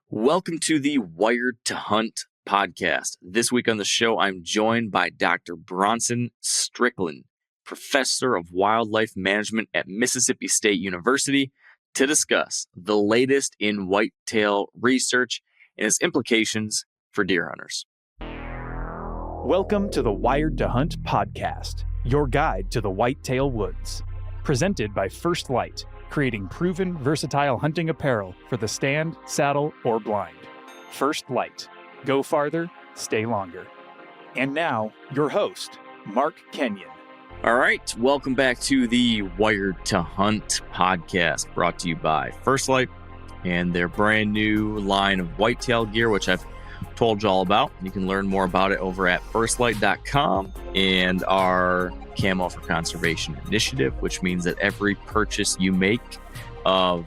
Welcome to the Wired to Hunt podcast. This week on the show, I'm joined by Dr. Bronson Strickland, professor of wildlife management at Mississippi State University, to discuss the latest in whitetail research and its implications for deer hunters. Welcome to the Wired to Hunt podcast, your guide to the whitetail woods. Presented by First Light, creating proven, versatile hunting apparel for the stand, saddle, or blind. First Light. Go farther, stay longer. And now, your host, Mark Kenyon. All right, welcome back to the Wired to Hunt podcast, brought to you by First Light and their brand new line of whitetail gear, which I've told you all about. You can learn more about it over at firstlight.com and our Camo for Conservation initiative, which means that every purchase you make of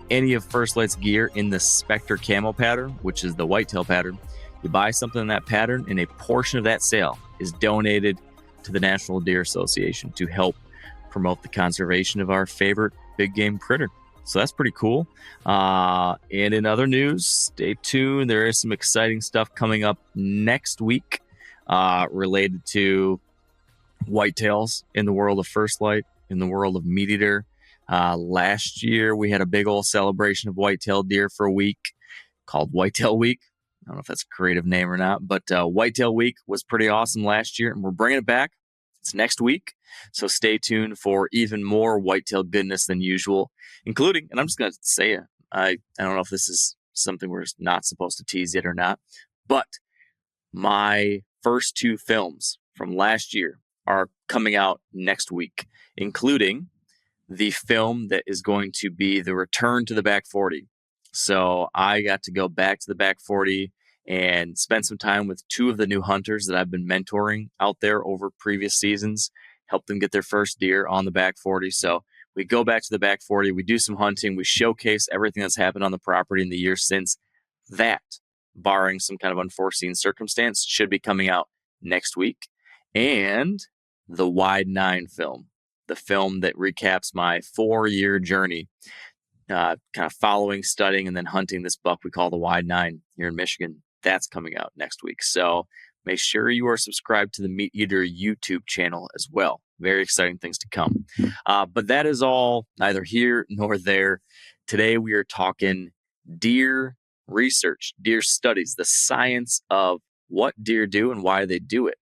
any of First Light's gear in the Spectre camo pattern, which is the whitetail pattern, you buy something in that pattern and a portion of that sale is donated to the National Deer Association to help promote the conservation of our favorite big game critter. So that's pretty cool. And in other news, stay tuned. There is some exciting stuff coming up next week related to whitetails in the world of First Light, in the world of MeatEater. Last year, we had a big old celebration of whitetail deer for a week called Whitetail Week. I don't know if that's a creative name or not, but Whitetail Week was pretty awesome last year, and we're bringing it back. It's next week, so stay tuned for even more whitetail goodness than usual, including, and I'm just going to say it, I don't know if this is something we're not supposed to tease yet or not, but my first two films from last year are coming out next week, including the film that is going to be the return to the back 40. So I got to go back to the back 40 and spend some time with two of the new hunters that I've been mentoring out there over previous seasons, help them get their first deer on the back 40. So we go back to the back 40, we do some hunting, we showcase everything that's happened on the property in the year since. That, barring some kind of unforeseen circumstance, should be coming out next week. And the Wide 9 film, the film that recaps my 4-year journey, kind of following, studying, and then hunting this buck we call the Wide 9 here in Michigan. That's coming out next week. So make sure you are subscribed to the MeatEater YouTube channel as well. Very exciting things to come. But that is all neither here nor there. Today we are talking deer research, deer studies, the science of what deer do and why they do it.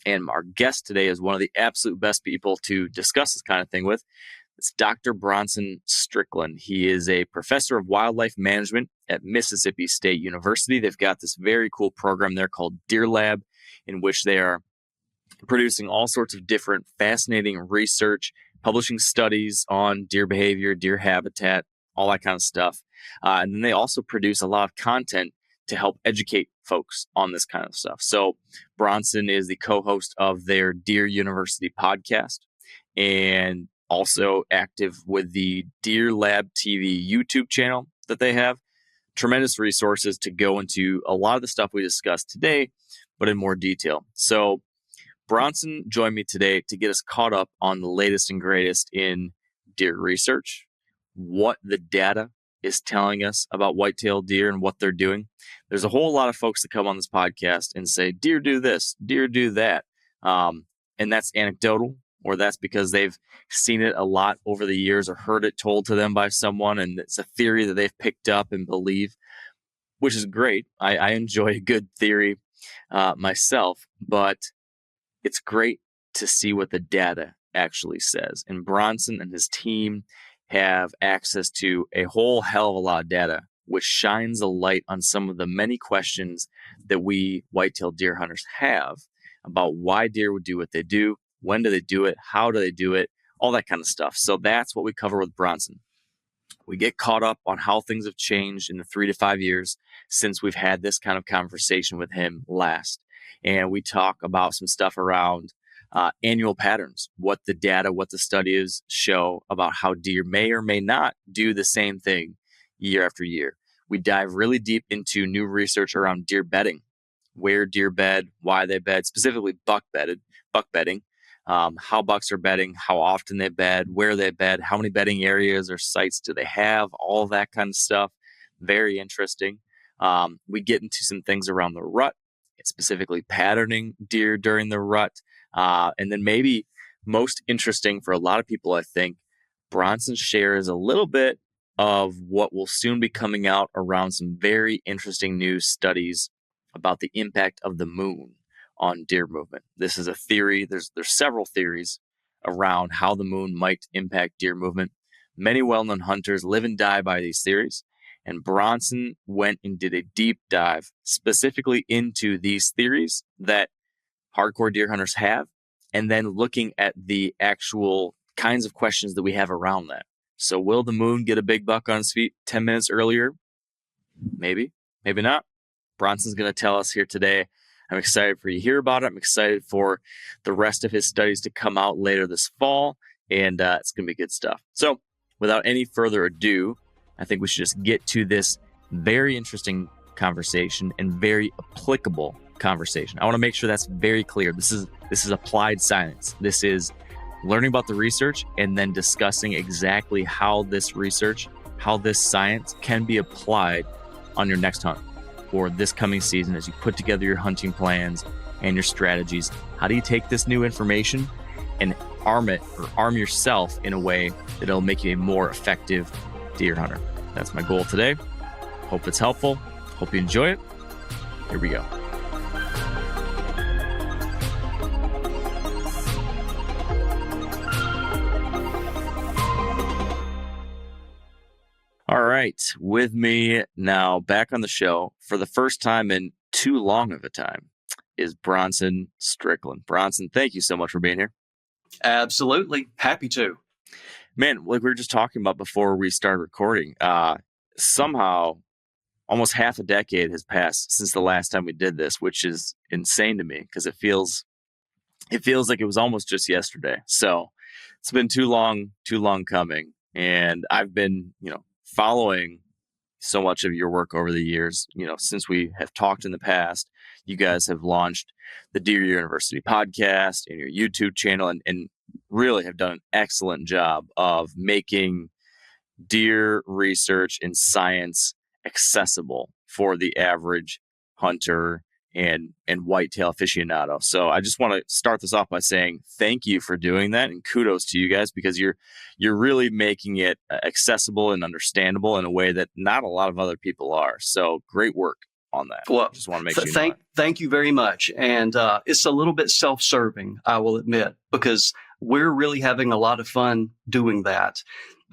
And our guest today is one of the absolute best people to discuss this kind of thing with. It's Dr. Bronson Strickland. He is a professor of wildlife management at Mississippi State University. They've got this very cool program there called Deer Lab, in which they are producing all sorts of different fascinating research, publishing studies on deer behavior, deer habitat, all that kind of stuff. And then they also produce a lot of content to help educate folks on this kind of stuff. So Bronson is the co-host of their Deer University podcast and also active with the Deer Lab TV YouTube channel that they have. Tremendous resources to go into a lot of the stuff we discussed today, but in more detail. So Bronson joined me today to get us caught up on the latest and greatest in deer research, what the data is telling us about whitetail deer and what they're doing. There's a whole lot of folks that come on this podcast and say, deer do this, deer do that. And that's anecdotal, or that's because they've seen it a lot over the years or heard it told to them by someone. And it's a theory that they've picked up and believe, which is great. I enjoy a good theory myself, but it's great to see what the data actually says. And Bronson and his team have access to a whole hell of a lot of data, which shines a light on some of the many questions that we whitetail deer hunters have about why deer would do what they do, when do they do it, how do they do it, all that kind of stuff. So that's what we cover with Bronson. We get caught up on how things have changed in the 3 to 5 years since we've had this kind of conversation with him last. And we talk about some stuff around annual patterns, what the data, what the studies show about how deer may or may not do the same thing year after year. We dive really deep into new research around deer bedding, where deer bed, why they bed, specifically buck bedding, how bucks are bedding, how often they bed, where they bed, how many bedding areas or sites do they have, all that kind of stuff. Very interesting. We get into some things around the rut, specifically patterning deer during the rut. And then maybe most interesting for a lot of people, I think, Bronson shares a little bit of what will soon be coming out around some very interesting new studies about the impact of the moon on deer movement. This is a theory. There's several theories around how the moon might impact deer movement. Many well-known hunters live and die by these theories. And Bronson went and did a deep dive specifically into these theories that hardcore deer hunters have, and then looking at the actual kinds of questions that we have around that. So will the moon get a big buck on its feet 10 minutes earlier? Maybe, maybe not. Bronson's going to tell us here today. I'm excited for you to hear about it. I'm excited for the rest of his studies to come out later this fall, and it's going to be good stuff. So without any further ado, I think we should just get to this very interesting conversation and very applicable conversation. I want to make sure that's very clear. This is applied science. This is learning about the research and then discussing exactly how this research, how this science can be applied on your next hunt or this coming season as you put together your hunting plans and your strategies. How do you take this new information and arm it or arm yourself in a way that it'll make you a more effective deer hunter? That's my goal today. Hope it's helpful. Hope you enjoy it. Here we go. All right, with me now back on the show for the first time in too long of a time is Bronson Strickland. Bronson, thank you so much for being here. Absolutely. Happy to. Man, like we were just talking about before we started recording, somehow almost half a decade has passed since the last time we did this, which is insane to me because it feels like it was almost just yesterday. So it's been too long coming. And I've been, following so much of your work over the years. Since we have talked in the past, you guys have launched the Deer University podcast and your YouTube channel and really have done an excellent job of making deer research and science accessible for the average hunter and whitetail aficionado. So I just want to start this off by saying thank you for doing that and kudos to you guys because you're really making it accessible and understandable in a way that not a lot of other people are. So great work on that. Well, just want to make sure thank you very much. And it's a little bit self-serving, I will admit, because we're really having a lot of fun doing that.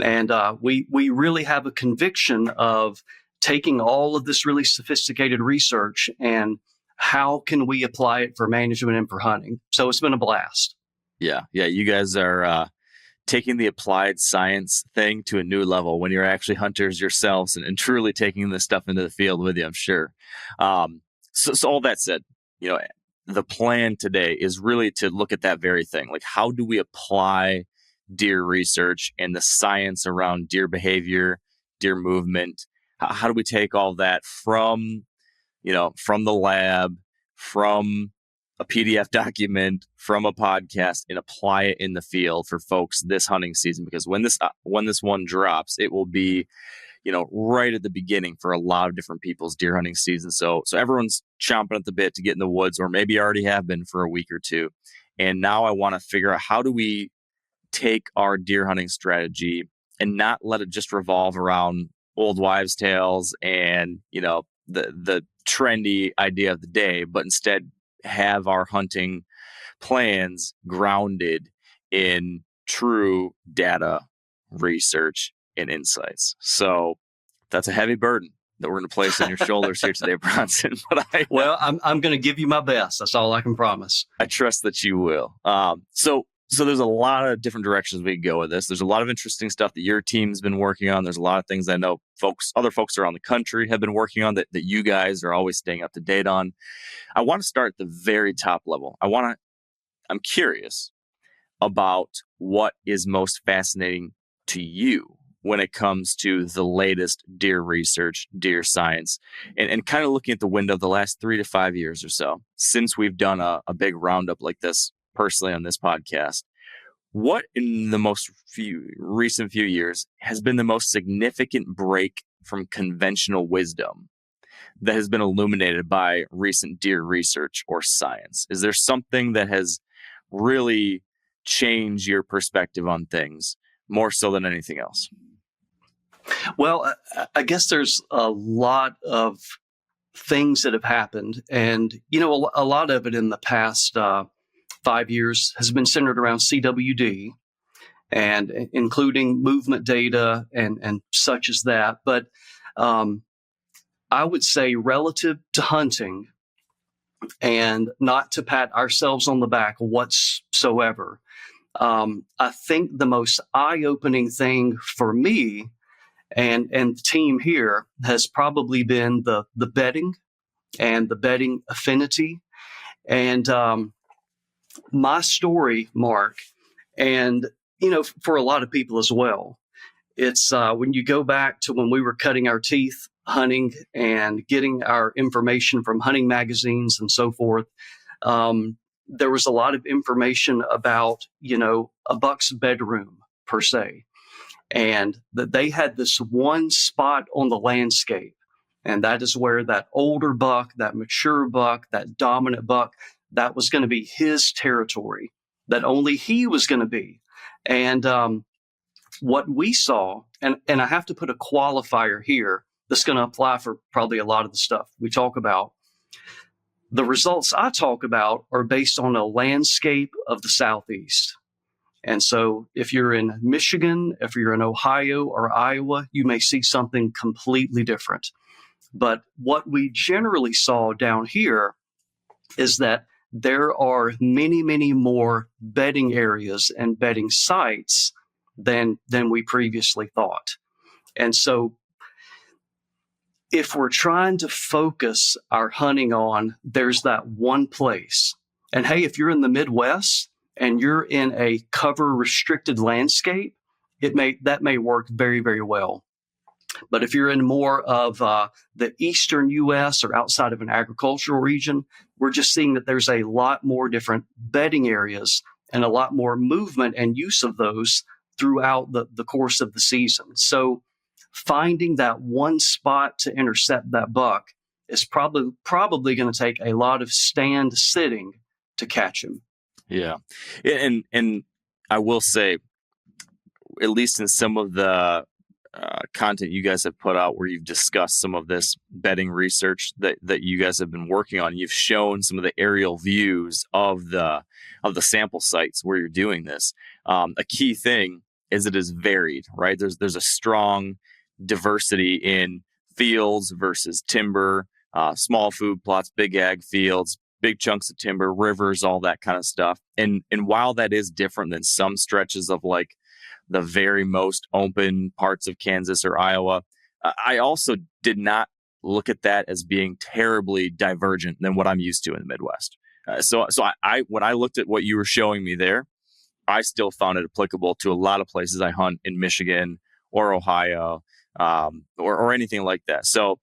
And we really have a conviction of taking all of this really sophisticated research and how can we apply it for management and for hunting? So it's been a blast. Yeah. You guys are taking the applied science thing to a new level when you're actually hunters yourselves and truly taking this stuff into the field with you, I'm sure. So all that said, the plan today is really to look at that very thing. Like, how do we apply deer research and the science around deer behavior, deer movement? How do we take all that from the lab, from a PDF document, from a podcast, and apply it in the field for folks this hunting season? Because when this one drops, it will be, right at the beginning for a lot of different people's deer hunting season. So everyone's chomping at the bit to get in the woods, or maybe already have been for a week or two. And now I want to figure out, how do we take our deer hunting strategy and not let it just revolve around old wives' tales and, the trendy idea of the day, but instead have our hunting plans grounded in true data, research, and insights. So that's a heavy burden that we're going to place on your shoulders here today, Bronson. But I'm going to give you my best. That's all I can promise. I trust that you will. So there's a lot of different directions we can go with this. There's a lot of interesting stuff that your team's been working on. There's a lot of things I know other folks around the country have been working on that you guys are always staying up to date on. I want to start at the very top level. I'm curious about what is most fascinating to you when it comes to the latest deer research, deer science, and kind of looking at the window of the last 3 to 5 years or so since we've done a big roundup like this personally on this podcast. What in the recent few years has been the most significant break from conventional wisdom that has been illuminated by recent deer research or science? Is there something that has really changed your perspective on things more so than anything else? Well, I guess there's a lot of things that have happened. And, a lot of it in the past 5 years has been centered around CWD and including movement data and such as that. But I would say relative to hunting, and not to pat ourselves on the back whatsoever, I think the most eye-opening thing for me and the team here has probably been the bedding and the bedding affinity. And my story, Mark, and for a lot of people as well, it's when you go back to when we were cutting our teeth hunting and getting our information from hunting magazines and so forth. There was a lot of information about, a buck's bedroom per se, and that they had this one spot on the landscape. And that is where that older buck, that mature buck, that dominant buck, that was going to be his territory, that only he was going to be. And what we saw, and I have to put a qualifier here that's going to apply for probably a lot of the stuff we talk about. The results I talk about are based on a landscape of the Southeast. And so if you're in Michigan, if you're in Ohio or Iowa, you may see something completely different. But what we generally saw down here is that there are many, many more bedding areas and bedding sites than we previously thought. And so if we're trying to focus our hunting on, there's that one place. And hey, if you're in the Midwest and you're in a cover restricted landscape, that may work very, very well. But if you're in more of the eastern U.S. or outside of an agricultural region, we're just seeing that there's a lot more different bedding areas and a lot more movement and use of those throughout the course of the season. So finding that one spot to intercept that buck is probably going to take a lot of stand sitting to catch him. Yeah. And I will say, at least in some of the content you guys have put out where you've discussed some of this bedding research that you guys have been working on, you've shown some of the aerial views of the sample sites where you're doing this. A key thing is it is varied, right? There's a strong diversity in fields versus timber, small food plots, big ag fields, big chunks of timber, rivers, all that kind of stuff. And while that is different than some stretches of like the very most open parts of Kansas or Iowa, I also did not look at that as being terribly divergent than what I'm used to in the Midwest. So when I looked at what you were showing me there, I still found it applicable to a lot of places I hunt in Michigan or Ohio, or anything like that. So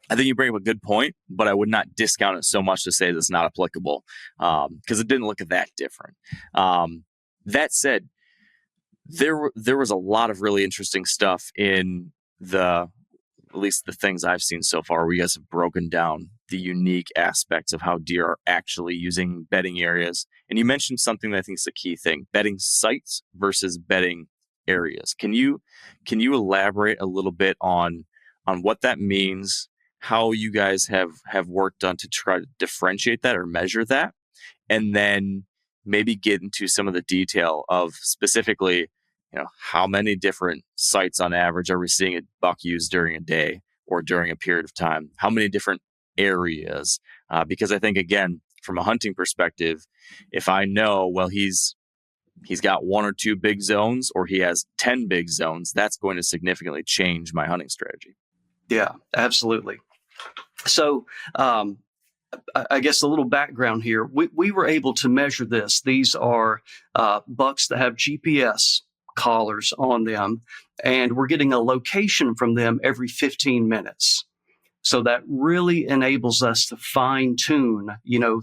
I think you bring up a good point, but I would not discount it so much to say that it's not applicable, because it didn't look that different. That said, there was a lot of really interesting stuff in at least the things I've seen so far, where you guys have broken down the unique aspects of how deer are actually using bedding areas. And you mentioned something that I think is a key thing: bedding sites versus bedding areas. Can you elaborate a little bit on what that means, how you guys have worked on to try to differentiate that or measure that, and then maybe get into some of the detail of specifically, how many different sites on average are we seeing a buck use during a day or during a period of time? How many different areas? Because I think, again, from a hunting perspective, if I know, well, he's got one or two big zones, or he has 10 big zones, that's going to significantly change my hunting strategy. Yeah, absolutely. So I guess a little background here. We were able to measure this. These are bucks that have GPS collars on them, and we're getting a location from them every 15 minutes. So that really enables us to fine tune,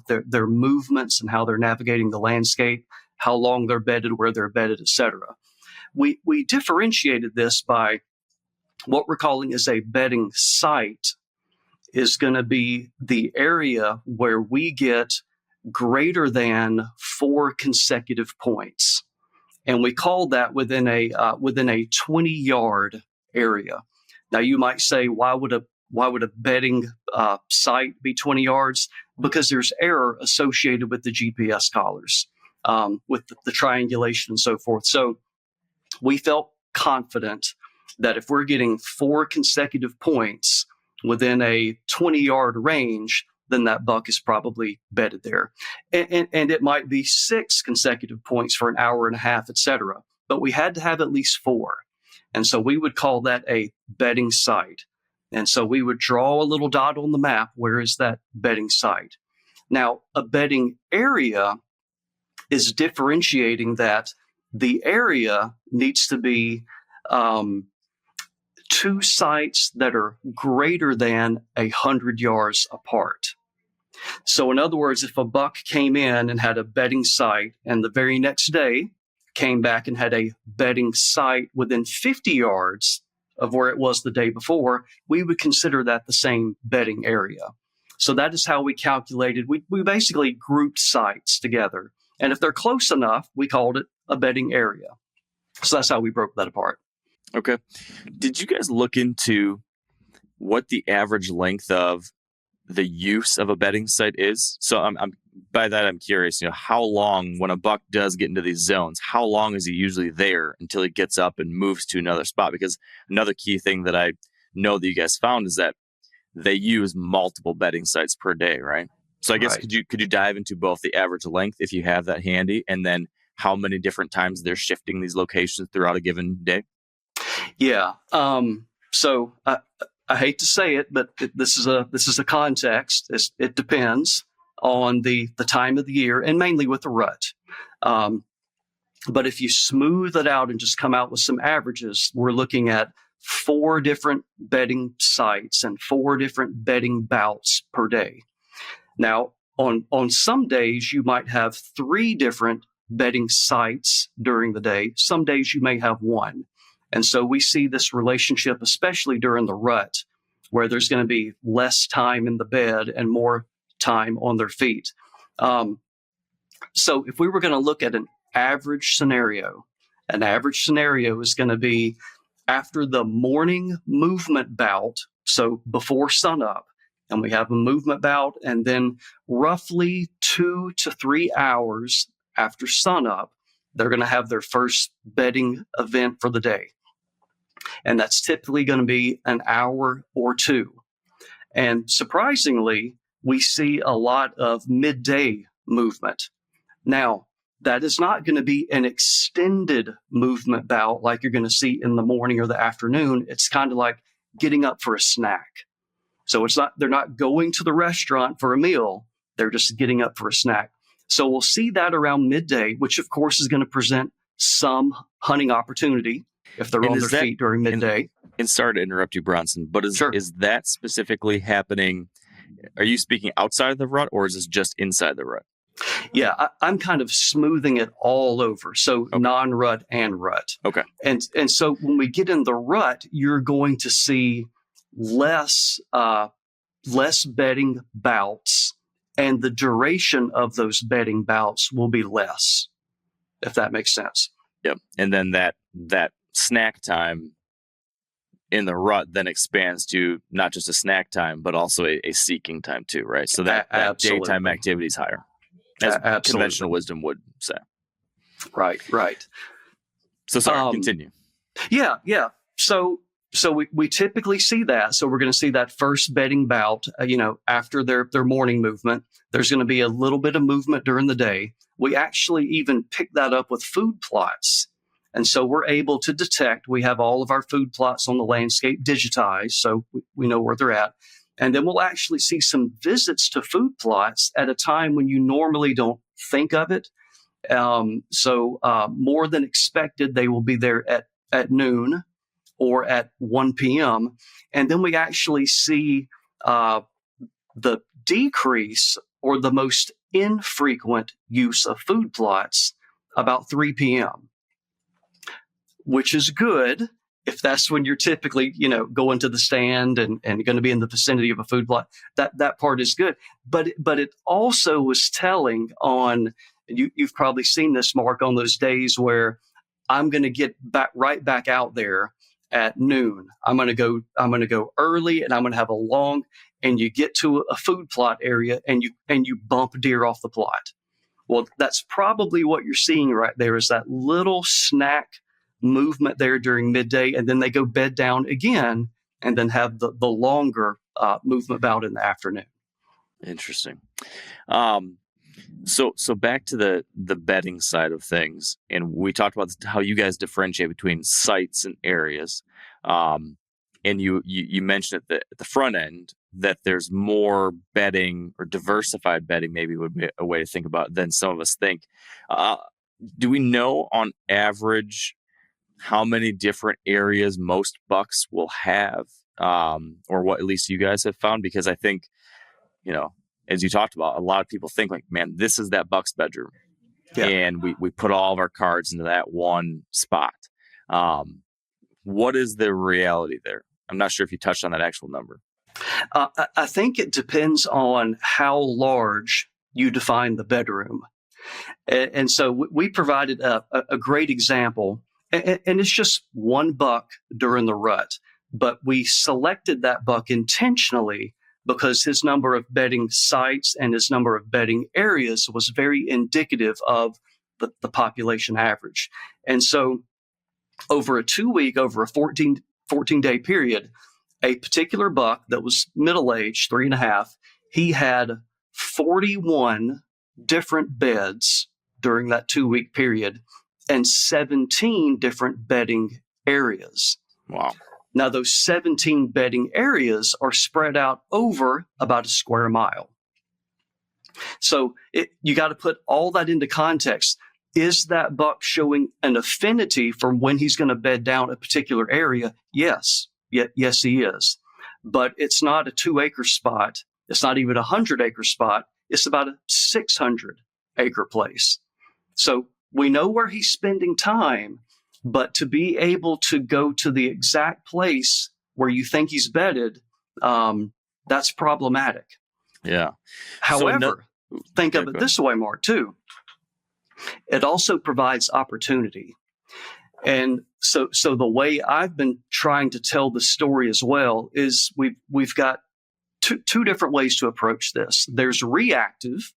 their movements and how they're navigating the landscape, how long they're bedded, where they're bedded, etc. We differentiated this by what we're calling is a bedding site is going to be the area where we get greater than 4 consecutive points. And we call that within a 20-yard area. Now you might say, why would a bedding site be 20 yards? Because there's error associated with the GPS collars, with the triangulation and so forth. So we felt confident that if we're getting 4 consecutive points within a 20-yard range, then that buck is probably bedded there. And it might be 6 consecutive points for an hour and a half, et cetera. But we had to have at least 4. And so we would call that a bedding site. And so we would draw a little dot on the map. Where is that bedding site? Now, a bedding area is differentiating that the area needs to be 2 sites that are greater than 100 yards apart. So in other words, if a buck came in and had a bedding site and the very next day came back and had a bedding site within 50 yards of where it was the day before, we would consider that the same bedding area. So that is how we calculated. We basically grouped sites together. And if they're close enough, we called it a bedding area. So that's how we broke that apart. Okay. Did you guys look into what the average length of the use of a bedding site is? So I'm by that I'm curious, how long, when a buck does get into these zones, how long is he usually there until he gets up and moves to another spot? Because another key thing that I know that you guys found is that they use multiple bedding sites per day, right? So I guess Right. could you dive into both the average length, if you have that handy, and then how many different times they're shifting these locations throughout a given day? Yeah. So I hate to say it, but this is a context. It depends on the time of the year, and mainly with the rut. But if you smooth it out and just come out with some averages, we're looking at 4 different bedding sites and 4 different bedding bouts per day. Now, on some days, you might have 3 different bedding sites during the day. Some days you may have 1. And so we see this relationship, especially during the rut, where there's going to be less time in the bed and more time on their feet. So if we were going to look at an average scenario is going to be after the morning movement bout, so before sunup, and we have a movement bout, and then roughly 2 to 3 hours after sunup, they're going to have their first bedding event for the day. And that's typically going to be an hour or 2. And surprisingly, we see a lot of midday movement. Now, that is not going to be an extended movement bout like you're going to see in the morning or the afternoon. It's kind of like getting up for a snack. So they're not going to the restaurant for a meal. They're just getting up for a snack. So we'll see that around midday, which of course is going to present some hunting opportunity if they're on their feet during midday. And sorry to interrupt you, Bronson, but is that specifically happening? Are you speaking outside of the rut, or is this just inside the rut? Yeah, I'm kind of smoothing it all over. So Okay. Non-rut and rut. Okay. And so when we get in the rut, you're going to see less bedding bouts, and the duration of those bedding bouts will be less, if that makes sense. Yep. And then that snack time in the rut then expands to not just a snack time, but also a seeking time too, right? So that daytime activity is higher, as conventional wisdom would say. Right. So sorry, continue. Yeah. So we typically see that. So we're going to see that first bedding bout, after their morning movement. There's going to be a little bit of movement during the day. We actually even pick that up with food plots. And so we're able to detect, we have all of our food plots on the landscape digitized, so we know where they're at. And then we'll actually see some visits to food plots at a time when you normally don't think of it. So more than expected, they will be there at noon or at 1 p.m. And then we actually see the decrease or the most infrequent use of food plots about 3 p.m., which is good if that's when you're typically, going to the stand and going to be in the vicinity of a food plot, that part is good. But it also was telling on, you've probably seen this, Mark, on those days where I'm going to get right back out there at noon. I'm going to go early, and I'm going to have a long, and you get to a food plot area and you bump deer off the plot. Well, that's probably what you're seeing right there, is that little snack movement there during midday, and then they go bed down again, and then have the longer movement bout in the afternoon. Interesting. So back to the bedding side of things, and we talked about how you guys differentiate between sites and areas. And you mentioned at the front end that there's more bedding, or diversified bedding maybe would be a way to think about it, than some of us think. Do we know on average how many different areas most bucks will have, or what at least you guys have found? Because I think, as you talked about, a lot of people think like, man, this is that buck's bedroom. Yeah. And we put all of our cards into that one spot. What is the reality there? I'm not sure if you touched on that actual number. I think it depends on how large you define the bedroom. And so we provided a great example, and it's just one buck during the rut, but we selected that buck intentionally because his number of bedding sites and his number of bedding areas was very indicative of the population average. And so over a 2-week, over a 14-day period, a particular buck that was middle-aged, 3.5, he had 41 different beds during that 2-week period and 17 different bedding areas. Wow. Now, those 17 bedding areas are spread out over about a square mile. So you got to put all that into context. Is that buck showing an affinity for when he's going to bed down a particular area? Yes. Yes, he is. But it's not a 2-acre spot. It's not even a 100-acre spot. It's about a 600-acre place. So we know where he's spending time, but to be able to go to the exact place where you think he's bedded, that's problematic. Yeah. However, think of it this way, Mark, too. It also provides opportunity. And so the way I've been trying to tell the story as well is we've got two different ways to approach this. There's reactive,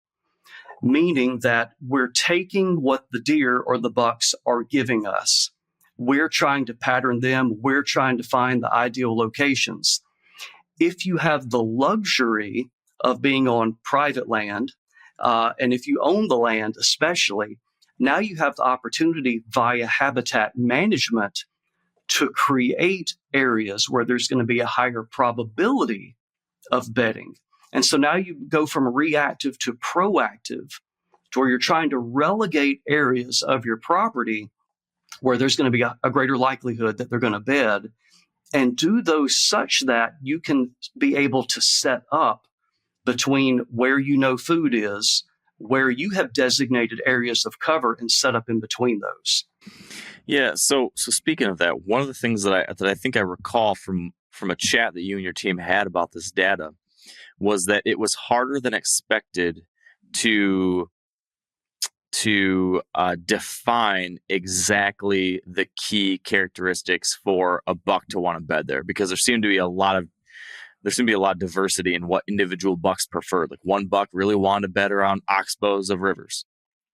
meaning that we're taking what the deer or the bucks are giving us. We're trying to pattern them. We're trying to find the ideal locations. If you have the luxury of being on private land, and if you own the land especially, now you have the opportunity via habitat management to create areas where there's going to be a higher probability of bedding. And so now you go from reactive to proactive, to where you're trying to relegate areas of your property where there's going to be a greater likelihood that they're going to bed, and do those such that you can be able to set up between where food is, where you have designated areas of cover, and set up in between those. Yeah. So speaking of that, one of the things that I think I recall from a chat that you and your team had about this data was that it was harder than expected to define exactly the key characteristics for a buck to want to bed there, because there seemed to be a lot of diversity in what individual bucks preferred. Like one buck really wanted to bed around oxbows of rivers.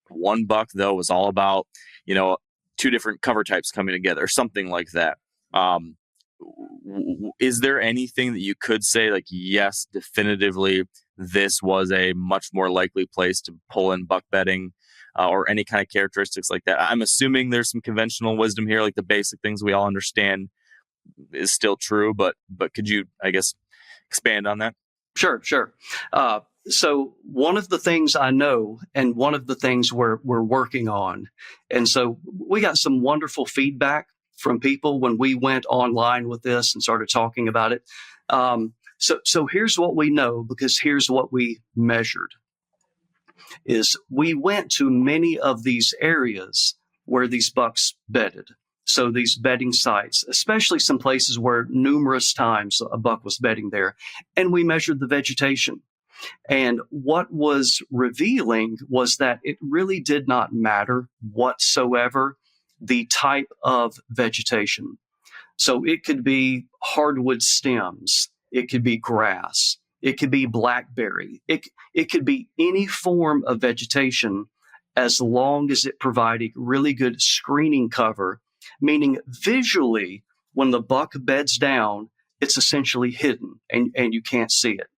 One buck, though, was all about, 2 different cover types coming together or something like that. Is there anything that you could say, like, yes, definitively, this was a much more likely place to pull in buck bedding, or any kind of characteristics like that? I'm assuming there's some conventional wisdom here, like the basic things we all understand is still true, but could you, I guess, expand on that? Sure. So one of the things I know, and one of the things we're working on, and so we got some wonderful feedback from people when we went online with this and started talking about it. So here's what we know, because here's what we measured. Is we went to many of these areas where these bucks bedded. So these bedding sites, especially some places where numerous times a buck was bedding there, and we measured the vegetation. And what was revealing was that it really did not matter whatsoever the type of vegetation. So it could be hardwood stems, it could be grass, it could be blackberry, it could be any form of vegetation as long as it provided really good screening cover, meaning visually, when the buck beds down, it's essentially hidden and you can't see it.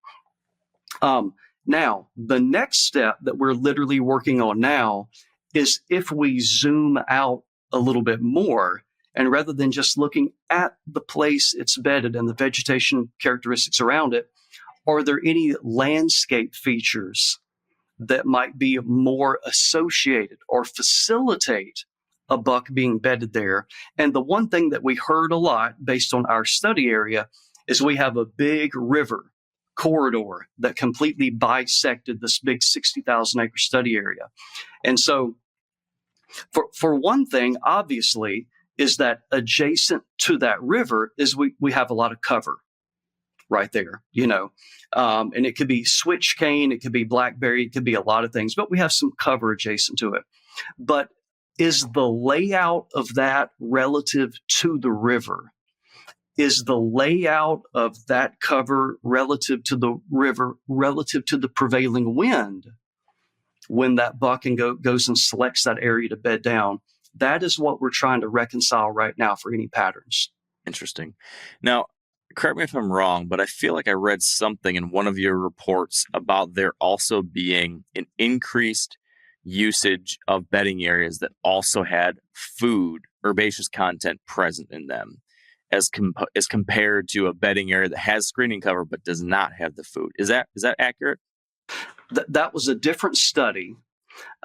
Now, the next step that we're literally working on now is if we zoom out a little bit more, and rather than just looking at the place it's bedded and the vegetation characteristics around it, are there any landscape features that might be more associated or facilitate a buck being bedded there? And the one thing that we heard a lot based on our study area is we have a big river corridor that completely bisected this big 60,000 acre study area. And so for one thing, obviously, is that adjacent to that river is we have a lot of cover right there, and it could be switch cane, it could be blackberry, it could be a lot of things, but we have some cover adjacent to it. But is the layout of that relative to the river? Is the layout of that cover relative to the river, relative to the prevailing wind when that buck goes and selects that area to bed down? That is what we're trying to reconcile right now for any patterns. Interesting. Now, correct me if I'm wrong, but I feel like I read something in one of your reports about there also being an increased usage of bedding areas that also had food, herbaceous content present in them, as compared to a bedding area that has screening cover but does not have the food. Is that accurate? That was a different study.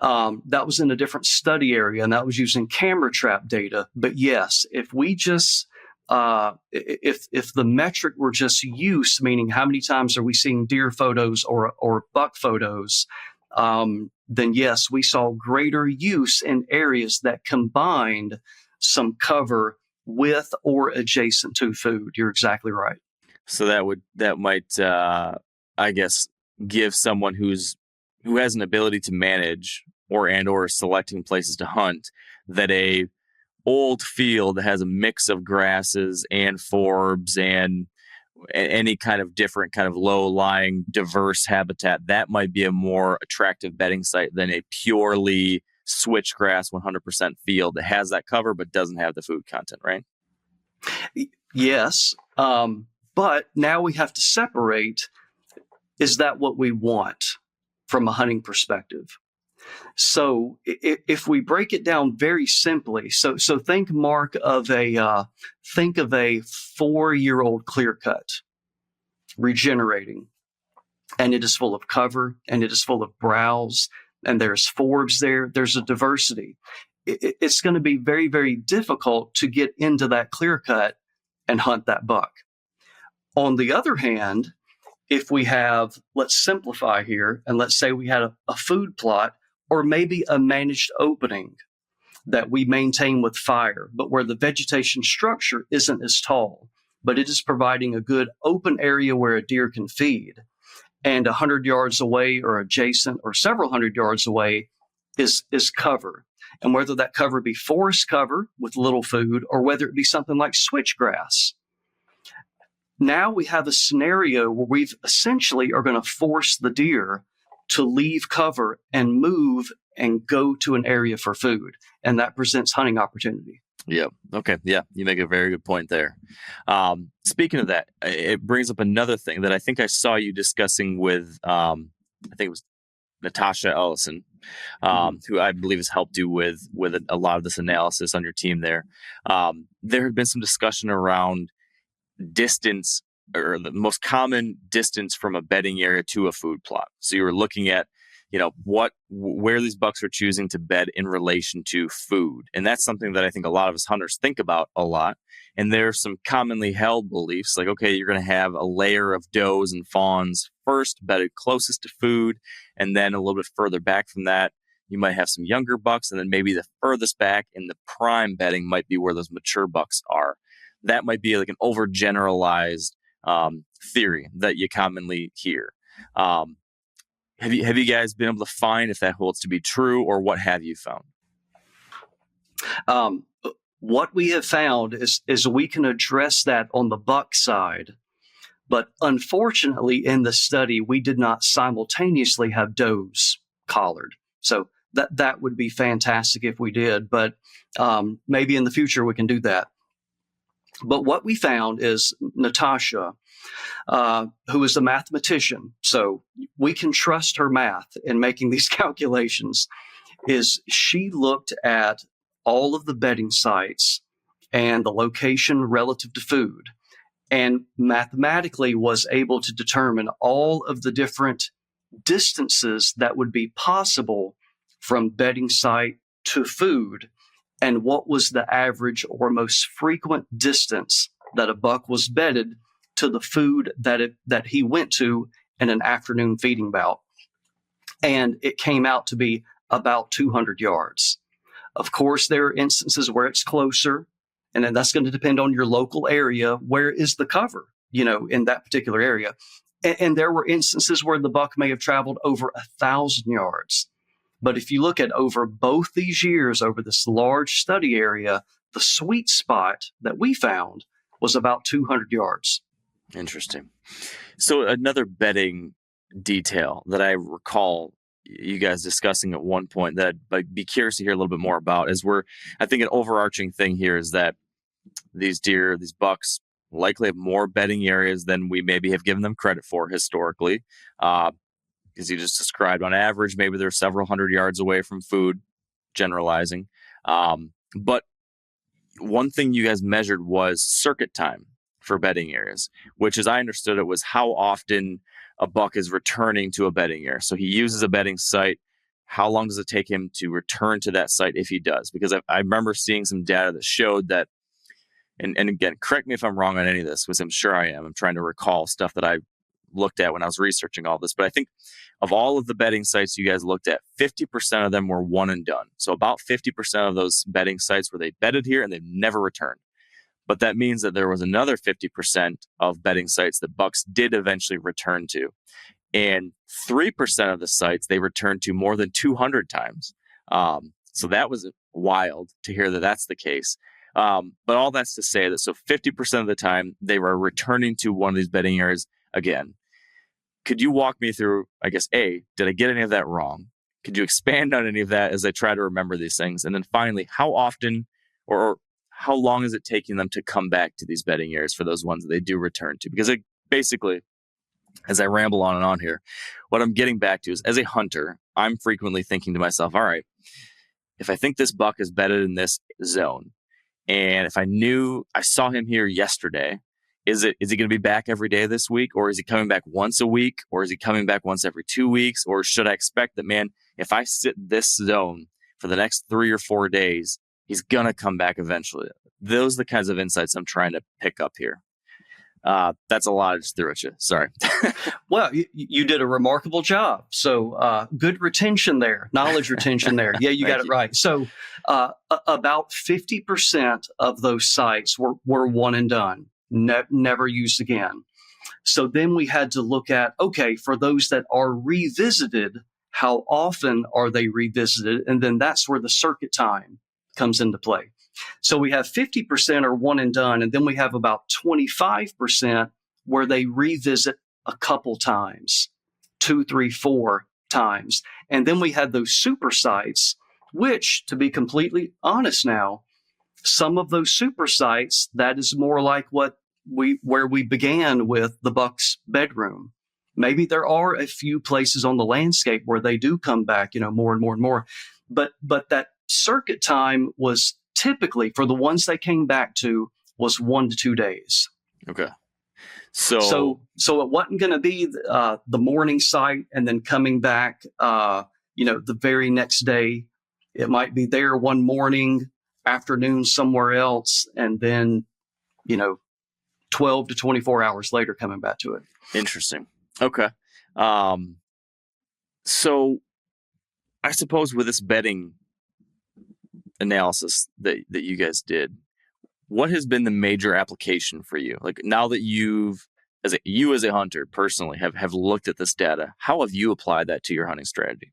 That was in a different study area, and that was using camera trap data. But yes, if we just if the metric were just use, meaning how many times are we seeing deer photos or buck photos, then yes, we saw greater use in areas that combined some cover with or adjacent to food. You're exactly right. So that might I guess give someone who has an ability to manage or selecting places to hunt, that a old field that has a mix of grasses and forbs and any kind of different kind of low-lying diverse habitat, that might be a more attractive bedding site than a purely switchgrass 100% field that has that cover but doesn't have the food content, right? Yes, but now we have to separate, is that what we want from a hunting perspective? So if we break it down very simply, so think, Mark, of a 4-year-old clear cut regenerating, and it is full of cover, and it is full of browse, and there's forbs there. There's a diversity. It's going to be very, very difficult to get into that clear cut and hunt that buck. On the other hand, if we have, let's simplify here, and let's say we had a food plot or maybe a managed opening that we maintain with fire, but where the vegetation structure isn't as tall, but it is providing a good open area where a deer can feed. And 100 yards away or adjacent or several hundred yards away is cover. And whether that cover be forest cover with little food or whether it be something like switchgrass, now we have a scenario where we've essentially are going to force the deer to leave cover and move and go to an area for food. And that presents hunting opportunity. Yeah. Okay. Yeah. You make a very good point there. Speaking of that, it brings up another thing that I think I saw you discussing with, I think it was Natasha Ellison, who I believe has helped you with a lot of this analysis on your team there. There had been some discussion around distance, or the most common distance from a bedding area to a food plot. So you were looking at, where these bucks are choosing to bed in relation to food. And that's something that I think a lot of us hunters think about a lot. And there's some commonly held beliefs like, okay, you're going to have a layer of does and fawns first bedded closest to food. And then a little bit further back from that, you might have some younger bucks, and then maybe the furthest back in the prime bedding might be where those mature bucks are. That might be like an overgeneralized theory that you commonly hear. Have you guys been able to find if that holds to be true, or what have you found? What we have found is we can address that on the buck side, but unfortunately in the study, we did not simultaneously have does collared. So that would be fantastic if we did, but maybe in the future we can do that. But what we found is Natasha, who is a mathematician, so we can trust her math in making these calculations, is she looked at all of the bedding sites and the location relative to food, and mathematically was able to determine all of the different distances that would be possible from bedding site to food, and what was the average or most frequent distance that a buck was bedded to the food that he went to in an afternoon feeding bout. And it came out to be about 200 yards. Of course, there are instances where it's closer, and then that's going to depend on your local area. Where is the cover, in that particular area? And there were instances where the buck may have traveled over 1,000 yards. But if you look at over both these years, over this large study area, the sweet spot that we found was about 200 yards. Interesting. So another bedding detail that I recall you guys discussing at one point that I'd be curious to hear a little bit more about is I think an overarching thing here is that these bucks likely have more bedding areas than we maybe have given them credit for historically. Because you just described on average, maybe they're several hundred yards away from food, generalizing. But one thing you guys measured was circuit time for bedding areas, which, as I understood it, was how often a buck is returning to a bedding area. So he uses a bedding site. How long does it take him to return to that site if he does? Because I remember seeing some data that showed that, and again, correct me if I'm wrong on any of this, because I'm sure I am. I'm trying to recall stuff that I looked at when I was researching all this. But I think of all of the bedding sites you guys looked at, 50% of them were one and done. So about 50% of those bedding sites were they bedded here and they've never returned. But that means that there was another 50% of bedding sites that bucks did eventually return to. And 3% of the sites they returned to more than 200 times. So that was wild to hear that that's the case. But all that's to say that so 50% of the time they were returning to one of these bedding areas again. Could you walk me through, I guess, did I get any of that wrong? Could you expand on any of that as I try to remember these things? And then finally, how often or how long is it taking them to come back to these bedding areas for those ones that they do return to? Because basically, as I ramble on and on here, what I'm getting back to is, as a hunter, I'm frequently thinking to myself, all right, if I think this buck is bedded in this zone, and if I saw him here yesterday, is he going to be back every day this week, or is he coming back once a week, or is he coming back once every 2 weeks, or should I expect that, man, if I sit this zone for the next 3 or 4 days, he's going to come back eventually? Those are the kinds of insights I'm trying to pick up here. That's a lot I just threw at you. Sorry. Well, you did a remarkable job. So good retention there, knowledge retention there. Yeah, you got it right. So about 50% of those sites were one and done, never used again. So then we had to look at, okay, for those that are revisited, how often are they revisited? And then that's where the circuit time comes into play. So we have 50% are one and done, and then we have about 25% where they revisit a couple times, 2, 3, 4 times. And then we have those super sites, which, to be completely honest now, some of those super sites, that is more like where we began with the buck's bedroom. Maybe there are a few places on the landscape where they do come back, more and more and more. But that circuit time was typically, for the ones they came back to, was 1 to 2 days. Okay. So it wasn't going to be the morning site and then coming back, the very next day. It might be there one morning, afternoon somewhere else, and then, 12 to 24 hours later coming back to it. Interesting. Okay. So I suppose with this bedding analysis that you guys did, what has been the major application for you? Like now that you as a hunter personally have looked at this data, how have you applied that to your hunting strategy?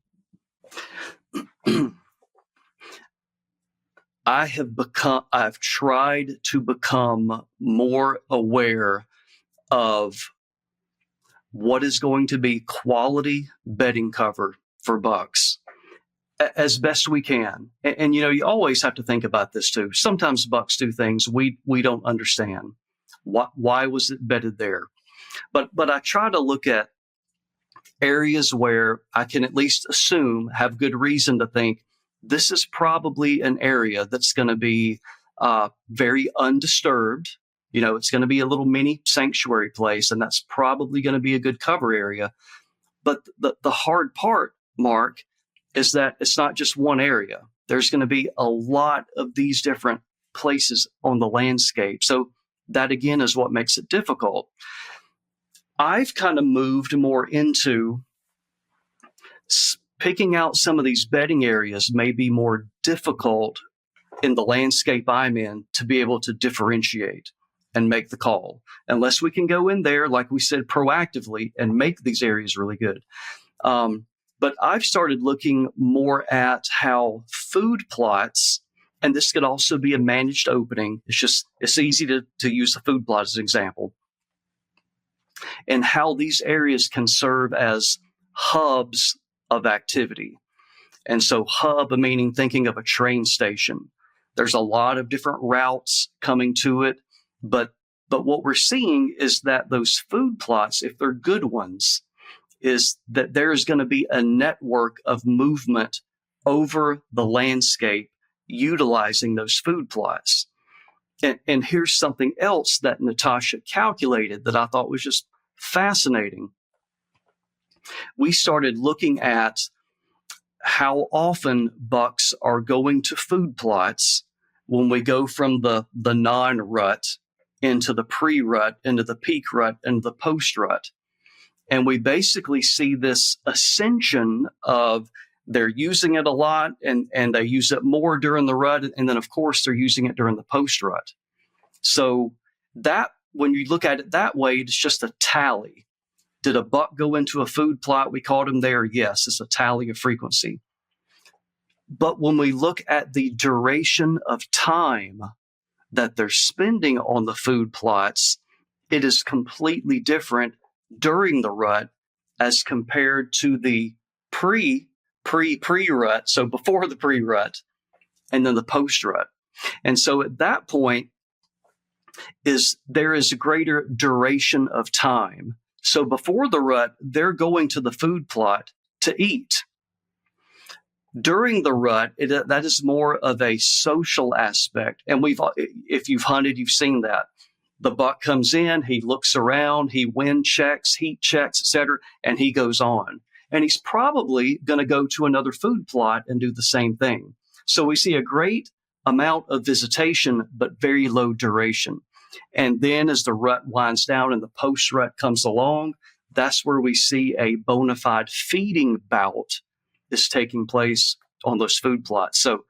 I've tried to become more aware of what is going to be quality bedding cover for bucks as best we can. And you know, you always have to think about this too. Sometimes bucks do things we don't understand. Why was it bedded there? But I try to look at areas where I can at least assume, have good reason to think this is probably an area that's going to be very undisturbed. You know, it's going to be a little mini sanctuary place, and that's probably going to be a good cover area. But the hard part, Mark, is that it's not just one area. There's going to be a lot of these different places on the landscape. So that, again, is what makes it difficult. I've kind of moved more into picking out some of these bedding areas may be more difficult in the landscape I'm in to be able to differentiate and make the call. Unless we can go in there, like we said, proactively and make these areas really good. But I've started looking more at how food plots, and this could also be a managed opening. It's easy to use the food plot as an example, and how these areas can serve as hubs of activity. And so hub meaning thinking of a train station. There's a lot of different routes coming to it, but what we're seeing is that those food plots, if they're good ones, is that there is going to be a network of movement over the landscape utilizing those food plots. And here's something else that Natasha calculated that I thought was just fascinating. We started looking at how often bucks are going to food plots when we go from the non-rut into the pre-rut, into the peak rut, into the post-rut. And we basically see this ascension of they're using it a lot and they use it more during the rut. And then, of course, they're using it during the post-rut. So that, when you look at it that way, it's just a tally. Did a buck go into a food plot? We caught him there. Yes, it's a tally of frequency. But when we look at the duration of time that they're spending on the food plots, it is completely different during the rut as compared to the pre-rut, so before the pre-rut, and then the post-rut. And so at that point, there is a greater duration of time. So before the rut, they're going to the food plot to eat. During the rut, that is more of a social aspect. And if you've hunted, you've seen that. The buck comes in, he looks around, he wind checks, heat checks, etc., and he goes on. And he's probably going to go to another food plot and do the same thing. So we see a great amount of visitation, but very low duration. And then as the rut winds down and the post-rut comes along, that's where we see a bona fide feeding bout is taking place on those food plots. So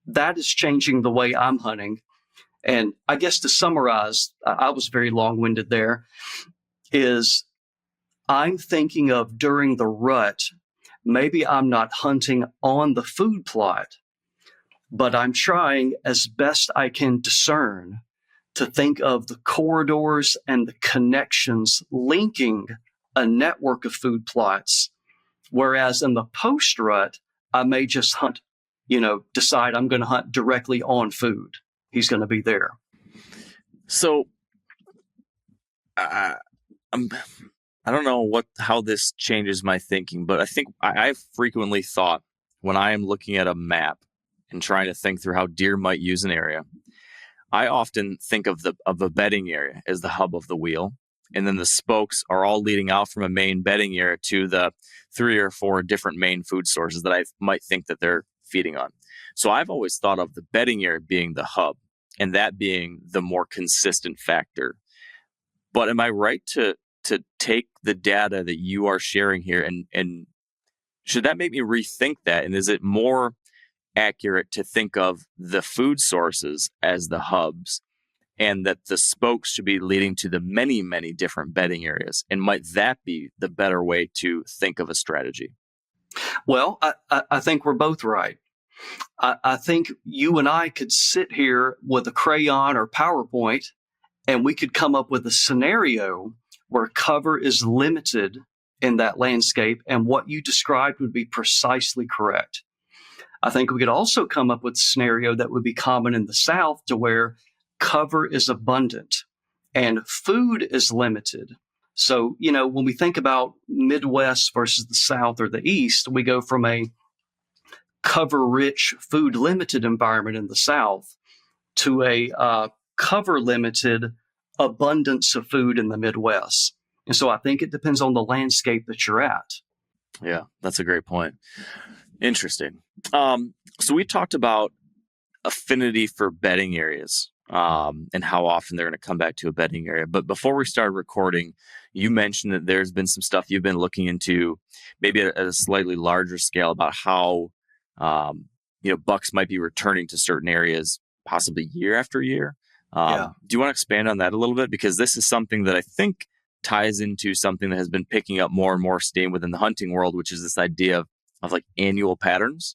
that is changing the way I'm hunting. And I guess to summarize, I was very long-winded there, is I'm thinking of during the rut, maybe I'm not hunting on the food plot, but I'm trying as best I can discern to think of the corridors and the connections linking a network of food plots. Whereas in the post-rut, I may just hunt, decide I'm going to hunt directly on food. He's going to be there. So I don't know how this changes my thinking, but I think I've frequently thought when I am looking at a map and trying to think through how deer might use an area, I often think of a bedding area as the hub of the wheel. And then the spokes are all leading out from a main bedding area to the 3 or 4 different main food sources that I might think that they're feeding on. So I've always thought of the bedding area being the hub and that being the more consistent factor. But am I right to take the data that you are sharing here and should that make me rethink that? And is it more accurate to think of the food sources as the hubs and that the spokes should be leading to the many, many different bedding areas? And might that be the better way to think of a strategy? Well, I think we're both right. I think you and I could sit here with a crayon or PowerPoint and we could come up with a scenario where cover is limited in that landscape, and what you described would be precisely correct. I think we could also come up with a scenario that would be common in the South to where cover is abundant and food is limited. So, when we think about Midwest versus the South or the East, we go from a cover-rich, food-limited environment in the South to a cover-limited abundance of food in the Midwest. And so I think it depends on the landscape that you're at. Yeah, that's a great point. Interesting. So we talked about affinity for bedding areas and how often they're going to come back to a bedding area. But before we started recording, you mentioned that there's been some stuff you've been looking into, maybe at a slightly larger scale, about how bucks might be returning to certain areas, possibly year after year. Do you want to expand on that a little bit? Because this is something that I think ties into something that has been picking up more and more steam within the hunting world, which is this idea of like annual patterns.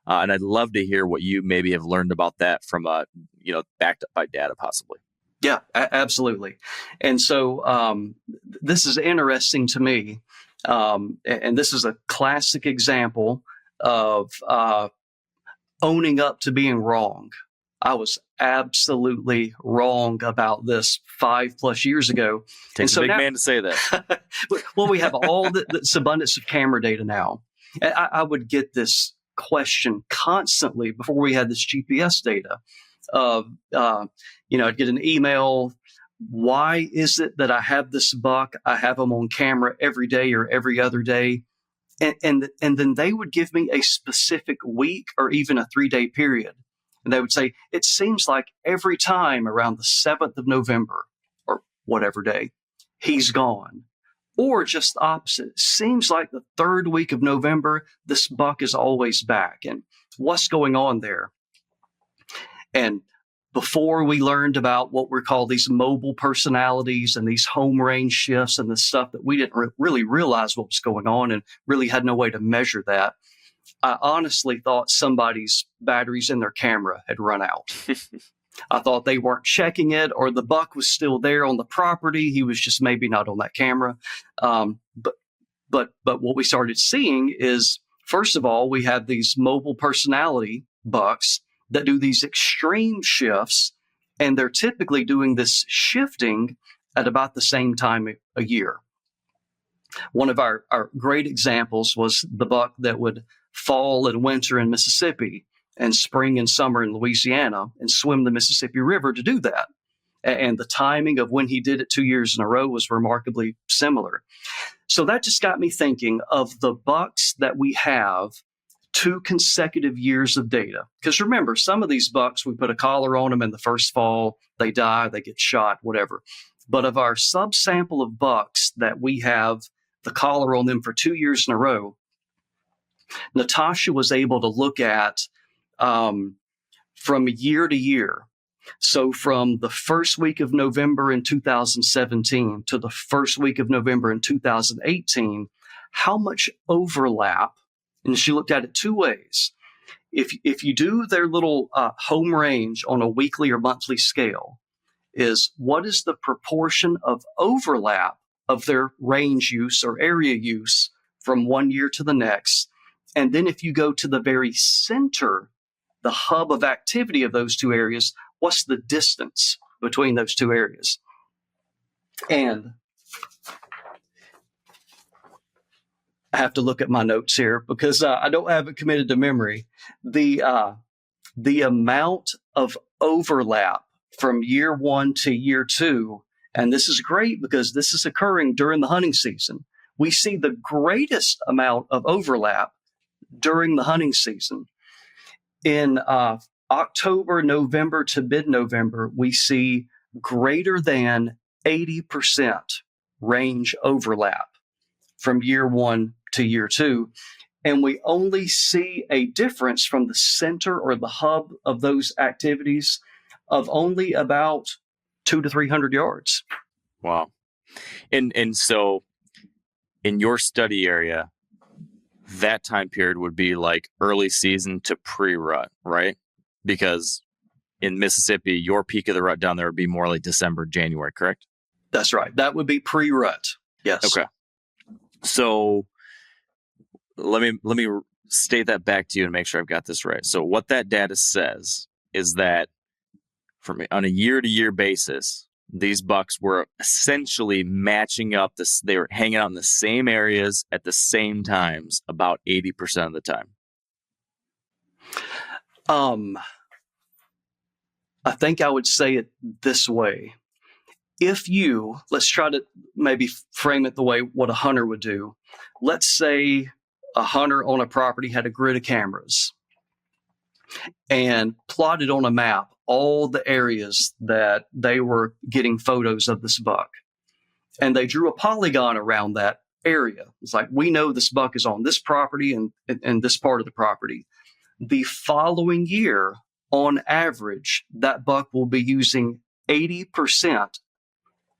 And I'd love to hear what you maybe have learned about that from, backed up by data, possibly. Yeah, absolutely. And so this is interesting to me. And this is a classic example of owning up to being wrong. I was absolutely wrong about this 5+ years ago. Takes a big man to say that. Well, we have all this abundance of camera data now. I would get this question constantly before we had this GPS data. I'd get an email. Why is it that I have this buck? I have them on camera every day or every other day. And then they would give me a specific week or even a 3-day period. And they would say, it seems like every time around the 7th of November or whatever day, he's gone. Or just the opposite. It seems like the 3rd week of November, this buck is always back. And what's going on there? And before we learned about what we call these mobile personalities and these home range shifts and the stuff that we didn't really realize what was going on and really had no way to measure that, I honestly thought somebody's batteries in their camera had run out. I thought they weren't checking it, or the buck was still there on the property. He was just maybe not on that camera. But what we started seeing is, first of all, we have these mobile personality bucks that do these extreme shifts, and they're typically doing this shifting at about the same time a year. One of our great examples was the buck that would fall and winter in Mississippi and spring and summer in Louisiana and swim the Mississippi River to do that. And the timing of when he did it 2 years in a row was remarkably similar. So that just got me thinking of the bucks that we have 2 consecutive years of data. Because remember, some of these bucks, we put a collar on them in the first fall, they die, they get shot, whatever. But of our subsample of bucks that we have the collar on them for 2 years in a row, Natasha was able to look at from year to year. So from the first week of November in 2017 to the first week of November in 2018, how much overlap, and she looked at it 2 ways. If you do their little home range on a weekly or monthly scale, is what is the proportion of overlap of their range use or area use from one year to the next? And then if you go to the very center, the hub of activity of those 2 areas, what's the distance between those 2 areas? And I have to look at my notes here because I don't have it committed to memory. The amount of overlap from year 1 to year 2, and this is great because this is occurring during the hunting season. We see the greatest amount of overlap during the hunting season. In October, November to mid-November, we see greater than 80% range overlap from year 1 to year 2. and we only see a difference from the center or the hub of those activities of only about 200 to 300 yards. Wow. And so in your study area, that time period would be like early season to pre-rut, right? Because in Mississippi, your peak of the rut down there would be more like December, January, correct? That's right. That would be pre-rut. Yes. Okay. So let me state that back to you and make sure I've got this right. So what that data says is that on a year-to-year basis, these bucks were essentially matching up. They were hanging out in the same areas at the same times about 80% of the time. I think I would say it this way. Let's try to maybe frame it the way what a hunter would do. Let's say a hunter on a property had a grid of cameras and plotted on a map all the areas that they were getting photos of this buck. And they drew a polygon around that area. It's like, we know this buck is on this property and this part of the property. The following year, on average, that buck will be using 80%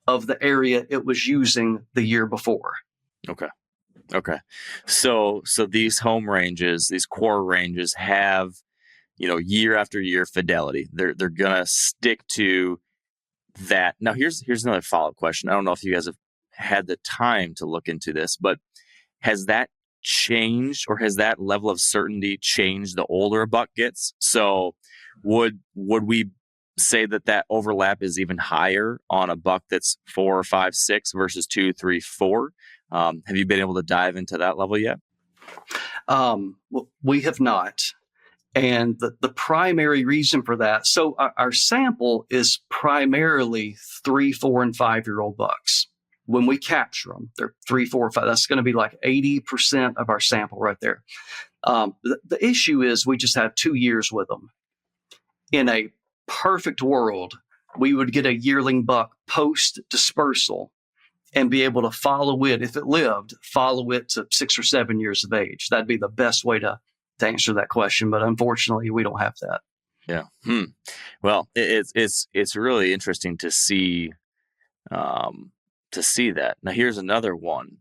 of the area it was using the year before. Okay. So these home ranges, these core ranges have, year after year fidelity. They're gonna stick to that. Now here's another follow-up question. I don't know if you guys have had the time to look into this, but has that changed, or has that level of certainty changed the older a buck gets? So would we say that overlap is even higher on a buck that's 4, 5, 6 versus 2, 3, 4? Have you been able to dive into that level yet? We have not. And the primary reason for that, so our sample is primarily 3, 4, and 5-year-old bucks. When we capture them, they're 3, 4, 5. That's going to be like 80% of our sample right there. The issue is we just have 2 years with them. In a perfect world, we would get a yearling buck post-dispersal and be able to follow it, if it lived, follow it to 6 or 7 years of age. That'd be the best way to answer that question. But unfortunately, we don't have that. Yeah. Well, it's really interesting to see that. Now, here's another one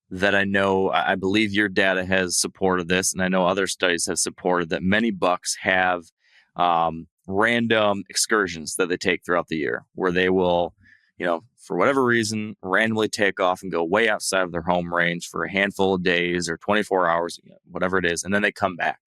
that I believe your data has supported this, and I know other studies have supported that many bucks have random excursions that they take throughout the year, where they will, for whatever reason, randomly take off and go way outside of their home range for a handful of days or 24 hours, whatever it is, and then they come back.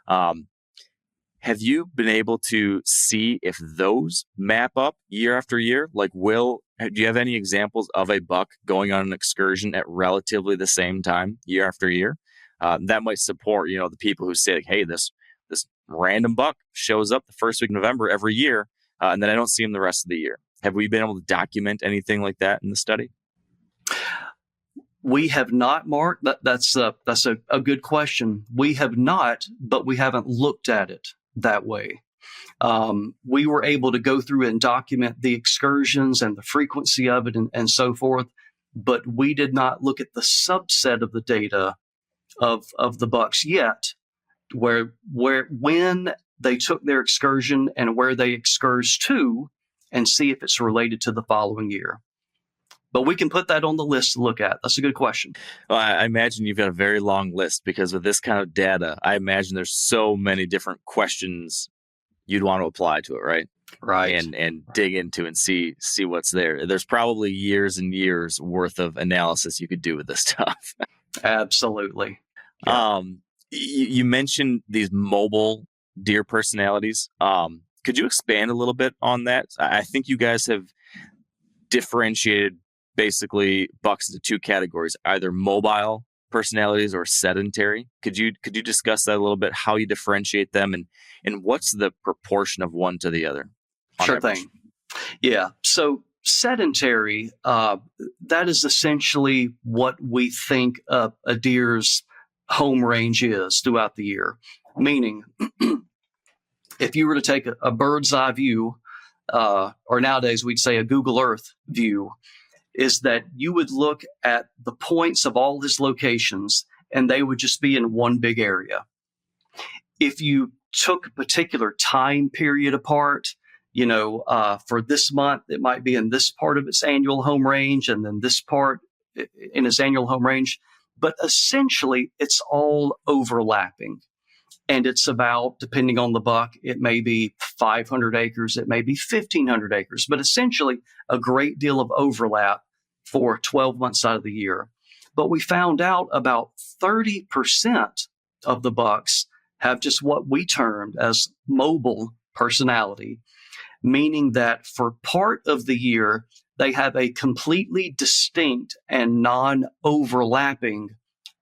Have you been able to see if those map up year after year? Like, do you have any examples of a buck going on an excursion at relatively the same time year after year? That might support, the people who say, like, hey, this random buck shows up the first week of November every year, and then I don't see him the rest of the year. Have we been able to document anything like that in the study? We have not, Mark. That's a good question. We have not, but we haven't looked at it that way. We were able to go through and document the excursions and the frequency of it and so forth, but we did not look at the subset of the data of the bucks yet, where when they took their excursion and where they excurged to, and see if it's related to the following year. But we can put that on the list to look at. That's a good question. Well, I imagine you've got a very long list, because with this kind of data, I imagine there's so many different questions you'd want to apply to it, right? Right. And dig into and see what's there. There's probably years and years worth of analysis you could do with this stuff. Absolutely. Yeah. You mentioned these mobile deer personalities. Could you expand a little bit on that? I think you guys have differentiated basically bucks into 2 categories, either mobile personalities or sedentary. Could you discuss that a little bit, how you differentiate them, and what's the proportion of one to the other? Sure thing. Yeah. So sedentary, that is essentially what we think a deer's home range is throughout the year. Meaning, if you were to take a bird's eye view, or nowadays we'd say a Google Earth view, is that you would look at the points of all his locations and they would just be in one big area. If you took a particular time period apart, for this month, it might be in this part of its annual home range and then this part in its annual home range. But essentially, it's all overlapping. And it's about, depending on the buck, it may be 500 acres, it may be 1,500 acres, but essentially a great deal of overlap for 12 months out of the year. But we found out about 30% of the bucks have just what we termed as mobile personality, meaning that for part of the year, they have a completely distinct and non-overlapping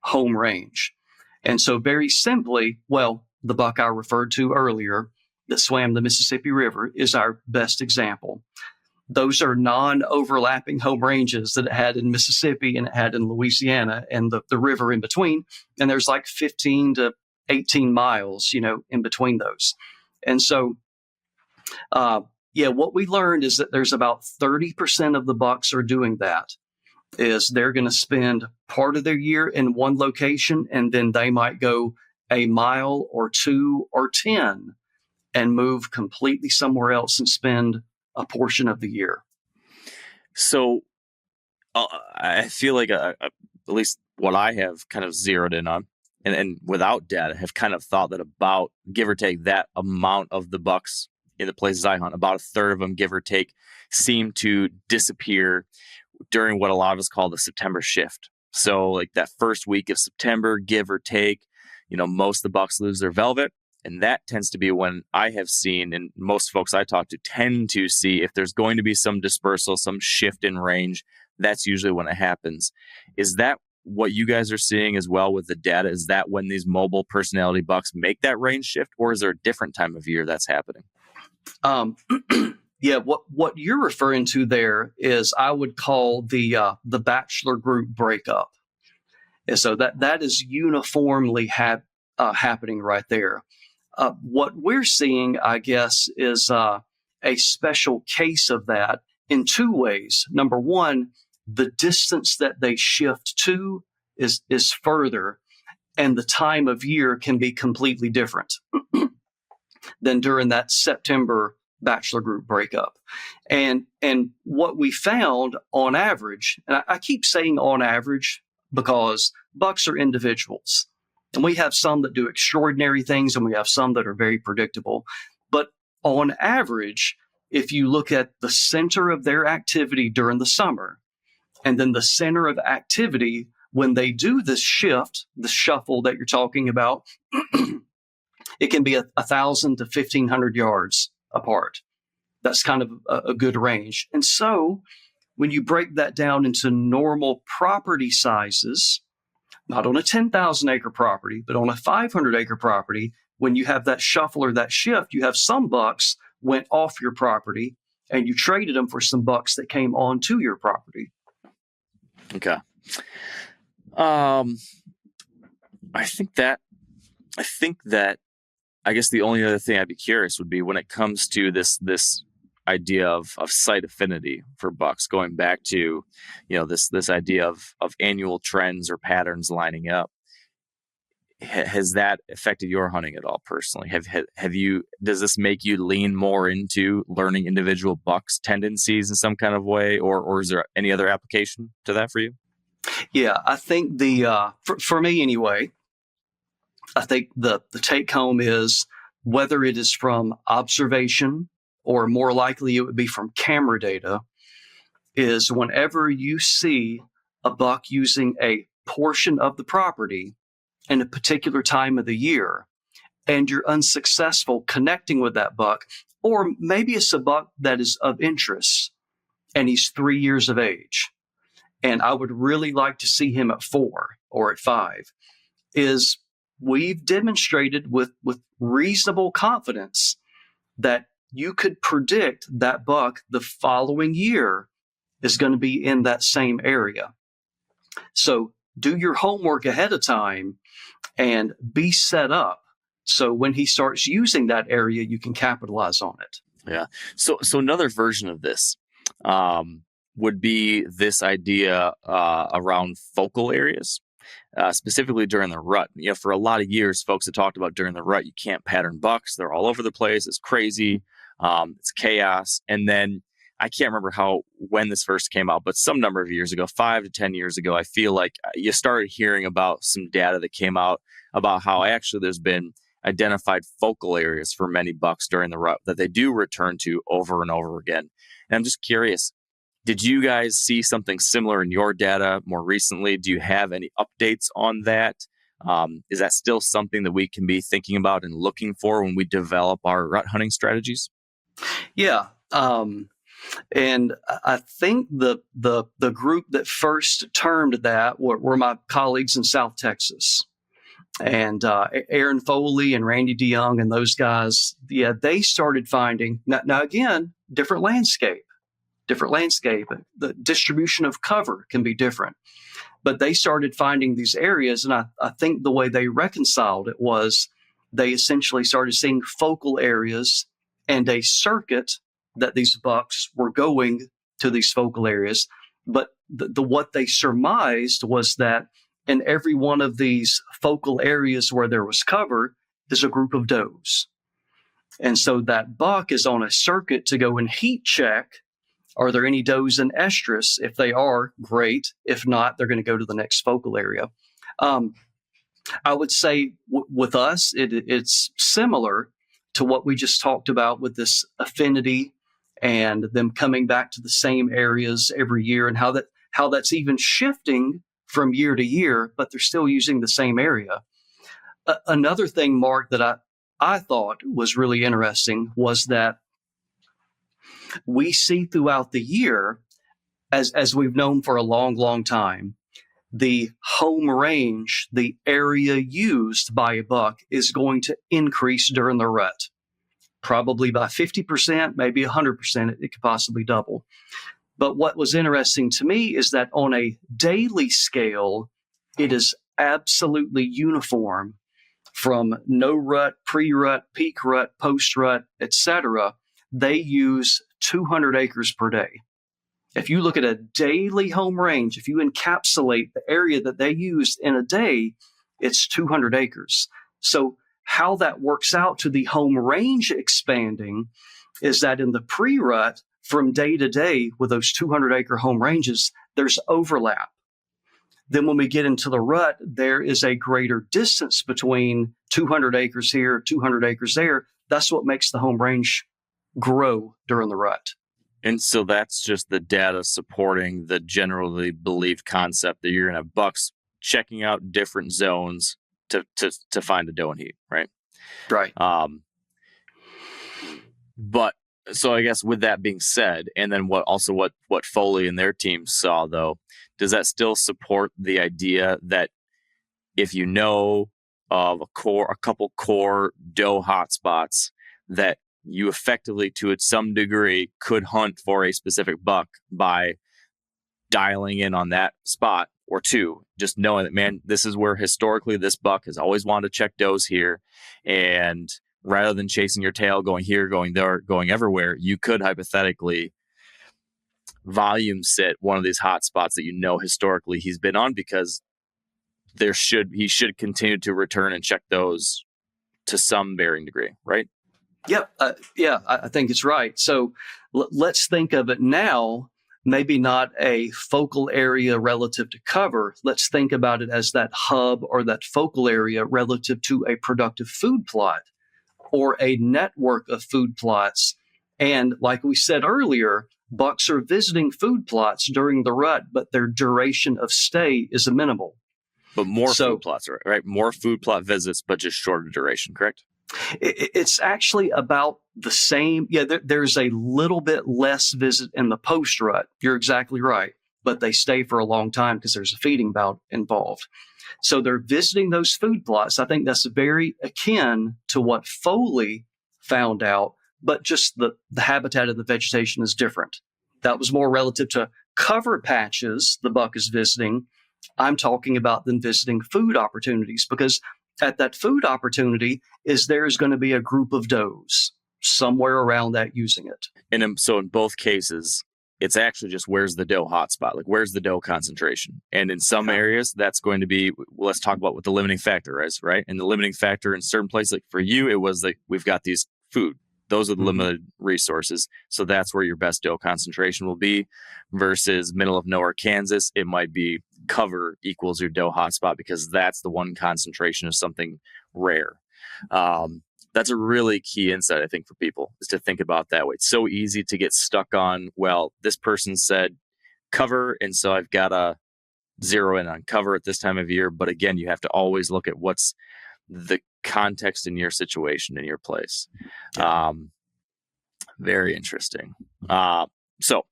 home range. And so very simply, the buck I referred to earlier that swam the Mississippi River is our best example. Those are non-overlapping home ranges that it had in Mississippi and it had in Louisiana and the river in between. And there's like 15 to 18 miles, in between those. And so, what we learned is that there's about 30% of the bucks are doing that. Is they're going to spend part of their year in one location, and then they might go a mile or 2 or 10 and move completely somewhere else and spend a portion of the year. So I feel like at least what I have kind of zeroed in on, and without data, have kind of thought that about, give or take, that amount of the bucks in the places I hunt, about a third of them, give or take, seem to disappear during what a lot of us call the September shift. So like that first week of September, give or take, most of the bucks lose their velvet. And that tends to be when I have seen, and most folks I talk to tend to see, if there's going to be some dispersal, some shift in range, that's usually when it happens. Is that what you guys are seeing as well with the data? Is that when these mobile personality bucks make that range shift, or is there a different time of year that's happening? What you're referring to there is I would call the bachelor group breakup. And so that is uniformly happening right there. What we're seeing, I guess, is a special case of that in two ways. Number one, the distance that they shift to is further, and the time of year can be completely different than during that September bachelor group breakup. And what we found on average, and I keep saying on average because bucks are individuals. And we have some that do extraordinary things and we have some that are very predictable. But on average, if you look at the center of their activity during the summer and then the center of activity when they do this shift, the shuffle that you're talking about, it can be 1,000 to 1,500 yards apart. That's kind of a good range. And so when you break that down into normal property sizes, not on a 10,000 acre property, but on a 500 acre property, when you have that shuffle or that shift, you have some bucks went off your property and you traded them for some bucks that came onto your property. Okay. I think that I guess the only other thing I'd be curious would be when it comes to this idea of site affinity for bucks, going back to, this idea of annual trends or patterns lining up. Has that affected your hunting at all personally? Does this make you lean more into learning individual bucks' tendencies in some kind of way, or is there any other application to that for you? Yeah, I think for me anyway, I think the take home is whether it is from observation or more likely it would be from camera data, is whenever you see a buck using a portion of the property in a particular time of the year and you're unsuccessful connecting with that buck, or maybe it's a buck that is of interest and he's 3 years of age, and I would really like to see him at 4 or at 5, is we've demonstrated with reasonable confidence that you could predict that buck the following year is going to be in that same area. So do your homework ahead of time and be set up so when he starts using that area, you can capitalize on it. Yeah. So another version of this would be this idea around focal areas. specifically during the rut. For a lot of years, folks have talked about during the rut, you can't pattern bucks. They're all over the place. It's crazy. It's chaos. And then I can't remember when this first came out, but some number of years ago, 5 to 10 years ago, I feel like you started hearing about some data that came out about how actually there's been identified focal areas for many bucks during the rut that they do return to over and over again. And I'm just curious, did you guys see something similar in your data more recently? Do you have any updates on that? Is that still something that we can be thinking about and looking for when we develop our rut hunting strategies? Yeah. And I think the group that first termed that were my colleagues in South Texas. And Aaron Foley and Randy DeYoung and those guys, they started finding, now again, different landscape. The distribution of cover can be different. But they started finding these areas, and I think the way they reconciled it was they essentially started seeing focal areas and a circuit that these bucks were going to these focal areas. But what they surmised was that in every one of these focal areas where there was cover is a group of does. And so that buck is on a circuit to go and heat check, are there any does in estrus? If they are, great. If not, they're going to go to the next focal area. I would say with us, it's similar to what we just talked about with this affinity and them coming back to the same areas every year, and how that's even shifting from year to year, but they're still using the same area. Another thing, Mark, that I thought was really interesting was that we see throughout the year, as we've known for a long, long time, the home range, the area used by a buck is going to increase during the rut, probably by 50%, maybe 100%. It could possibly double. But what was interesting to me is that on a daily scale, it is absolutely uniform from no rut, pre-rut, peak rut, post-rut, etc. They use 200 acres per day. If you look at a daily home range, if you encapsulate the area that they used in a day, it's 200 acres. So how that works out to the home range expanding is that in the pre-rut, from day to day with those 200-acre home ranges, there's overlap. Then when we get into the rut, there is a greater distance between 200 acres here, 200 acres there. That's what makes the home range grow during the rut. And so that's just the data supporting the generally believed concept that you're going to have bucks checking out different zones to find a doe and heat, right? Right. But so I guess with that being said, and then what Foley and their team saw, though, does that still support the idea that if you know of a couple core doe hotspots, that you effectively, to some degree, could hunt for a specific buck by dialing in on that spot or two, just knowing that, man, this is where historically this buck has always wanted to check does here, and rather than chasing your tail, going here, going there, going everywhere, you could hypothetically volume sit one of these hot spots that you know historically he's been on, because he should continue to return and check those to some varying degree, right? Yep. I think it's right. So let's think of it now, maybe not a focal area relative to cover. Let's think about it as that hub or that focal area relative to a productive food plot or a network of food plots. And like we said earlier, bucks are visiting food plots during the rut, but their duration of stay is minimal. But more food plots, right? More food plot visits, but just shorter duration, correct? It's actually about the same. Yeah, there's a little bit less visit in the post rut. You're exactly right. But they stay for a long time because there's a feeding bout involved. So they're visiting those food plots. I think that's very akin to what Foley found out, but just the habitat of the vegetation is different. That was more relative to cover patches the buck is visiting. I'm talking about them visiting food opportunities, because at that food opportunity there's going to be a group of does somewhere around that using it. And so in both cases, It's actually just where's the doe hotspot, like where's the doe concentration. And in some areas, that's going to be, let's talk about what the limiting factor is, right? And the limiting factor in certain places, like for you, it was like, we've got these food. Those are the limited resources. So that's where your best doe concentration will be versus middle of nowhere, Kansas. It might be cover equals your doe hotspot because that's the one concentration of something rare. That's a really key insight, I think, for people is to think about that way. It's so easy to get stuck on, well, this person said cover, and so I've got to zero in on cover at this time of year. But again, you have to always look at what's the context in your situation, in your place. Very interesting. So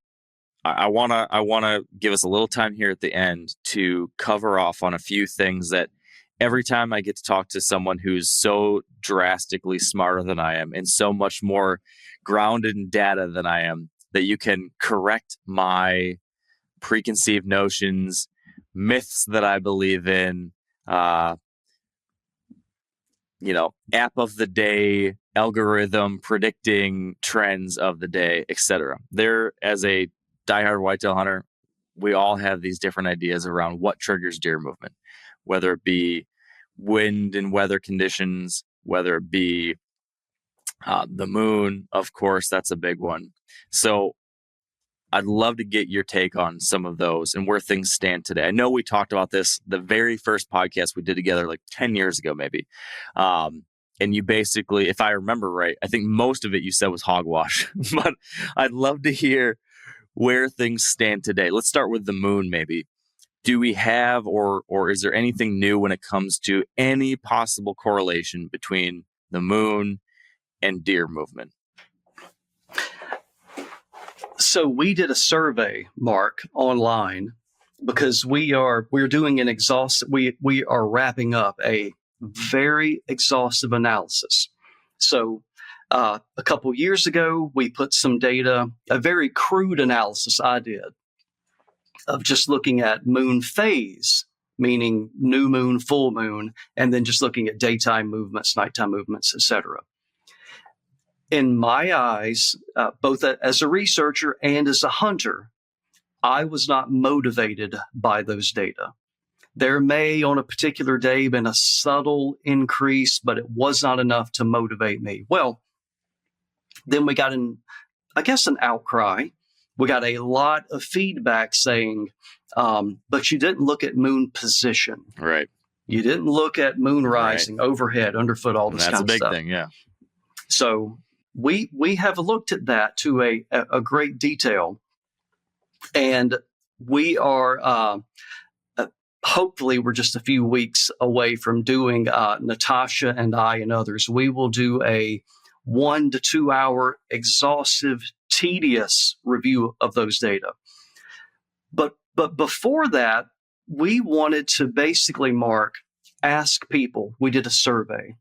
I want to give us a little time here at the end to cover off on a few things that every time I get to talk to someone who's so drastically smarter than I am and so much more grounded in data than I am, that you can correct my preconceived notions, myths that I believe in, app of the day, algorithm predicting trends of the day, etc. There, as a diehard whitetail hunter, we all have these different ideas around what triggers deer movement, whether it be wind and weather conditions, whether it be the moon, of course, that's a big one. So I'd love to get your take on some of those and where things stand today. I know we talked about this, the very first podcast we did together like 10 years ago, maybe. And you basically, if I remember right, I think most of it you said was hogwash, but I'd love to hear where things stand today. Let's start with the moon, maybe. Do we have, or is there anything new when it comes to any possible correlation between the moon and deer movement? So we did a survey, Mark, online because we're doing an we are wrapping up a very exhaustive analysis. So a couple years ago, we put some data, a very crude analysis I did of just looking at moon phase, meaning new moon, full moon, and then just looking at daytime movements, nighttime movements, etc. In my eyes, both as a researcher and as a hunter, I was not motivated by those data. There may, on a particular day, been a subtle increase, but it was not enough to motivate me. Well, then we got an outcry. We got a lot of feedback saying, but you didn't look at moon position. Right. You didn't look at moon rising, overhead, underfoot, all this kind of stuff. That's a big thing, yeah. So we have looked at that to a great detail, and we are hopefully we're just a few weeks away from doing Natasha and I and others. We will do a 1 to 2 hour exhaustive, tedious review of those data. But before that, we wanted to basically, Mark, ask people. We did a survey.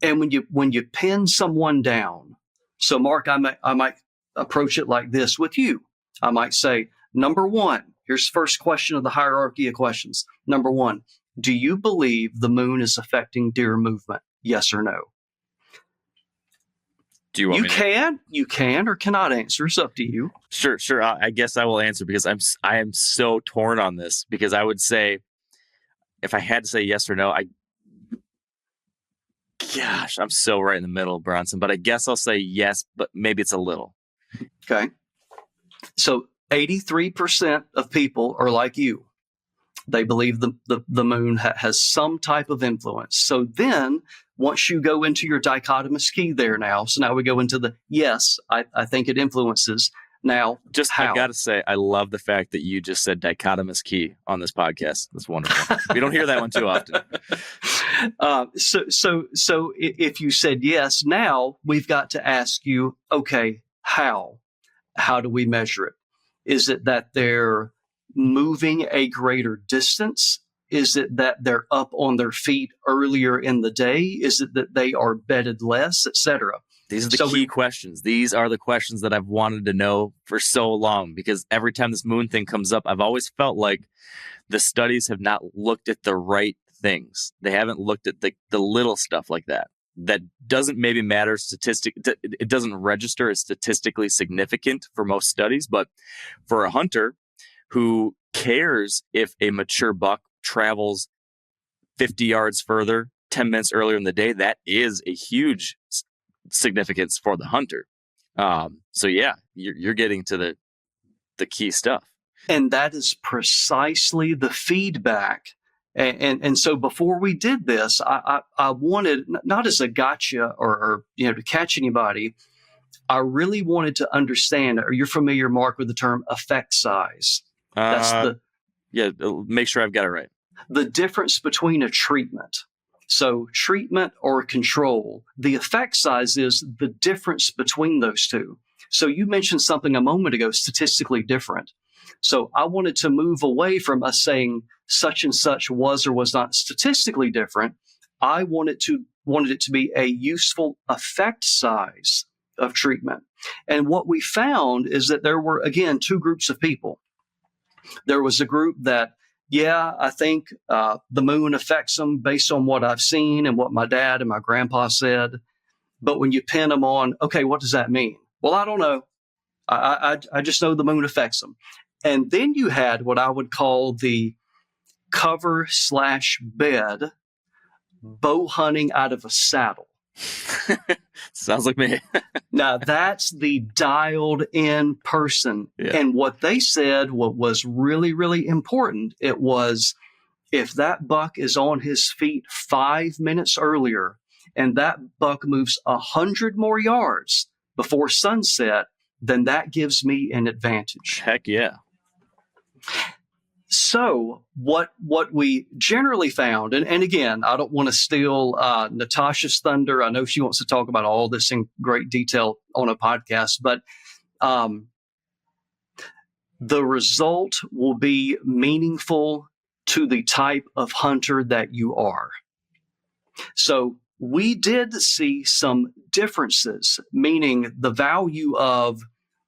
And when you pin someone down, so Mark, I might approach it like this with you. I might say, number one, here's the first question of the hierarchy of questions. Number one, do you believe the moon is affecting deer movement? Yes or no? Do you want you can or cannot answer. It's up to you. Sure. I guess I will answer because I am so torn on this, because I would say, if I had to say yes or no, I'm so right in the middle, Bronson, but I guess I'll say yes, but maybe it's a little. Okay. So 83% of people are like you. They believe the moon has some type of influence. So then once you go into your dichotomous key there now, so now we go into the, yes, I think it influences. Now, just how? I got to say, I love the fact that you just said dichotomous key on this podcast. That's wonderful. We don't hear that one too often. So if you said yes, now we've got to ask you, okay, how? How do we measure it? Is it that they're moving a greater distance? Is it that they're up on their feet earlier in the day? Is it that they are bedded less, etc.? These are the key questions. These are the questions that I've wanted to know for so long, because every time this moon thing comes up, I've always felt like the studies have not looked at the right things. They haven't looked at the little stuff like that. that doesn't maybe matter it doesn't register as statistically significant for most studies, but for a hunter who cares if a mature buck travels 50 yards further 10 minutes earlier in the day, that is a huge significance for the hunter. So yeah, you're getting to the key stuff. And that is precisely the feedback. And so before we did this, I wanted, not as a gotcha or to catch anybody, I really wanted to understand. Are you familiar, Mark, with the term effect size? That's make sure I've got it right. The difference between a treatment. So treatment or control, the effect size is the difference between those two. So you mentioned something a moment ago, statistically different. So I wanted to move away from us saying such and such was or was not statistically different. I wanted it to be a useful effect size of treatment. And what we found is that there were, again, two groups of people. There was a group that, I think the moon affects them based on what I've seen and what my dad and my grandpa said. But when you pin them on, okay, what does that mean? Well, I don't know. I just know the moon affects them. And then you had what I would call the cover/bed bow hunting out of a saddle. Sounds like me. Now, that's the dialed in person. Yeah. And what they said, what was really, really important, it was if that buck is on his feet 5 minutes earlier and that buck moves 100 more yards before sunset, then that gives me an advantage. Heck yeah. So what we generally found, and again, I don't want to steal Natasha's thunder. I know she wants to talk about all this in great detail on a podcast, but the result will be meaningful to the type of hunter that you are. So we did see some differences, meaning the value of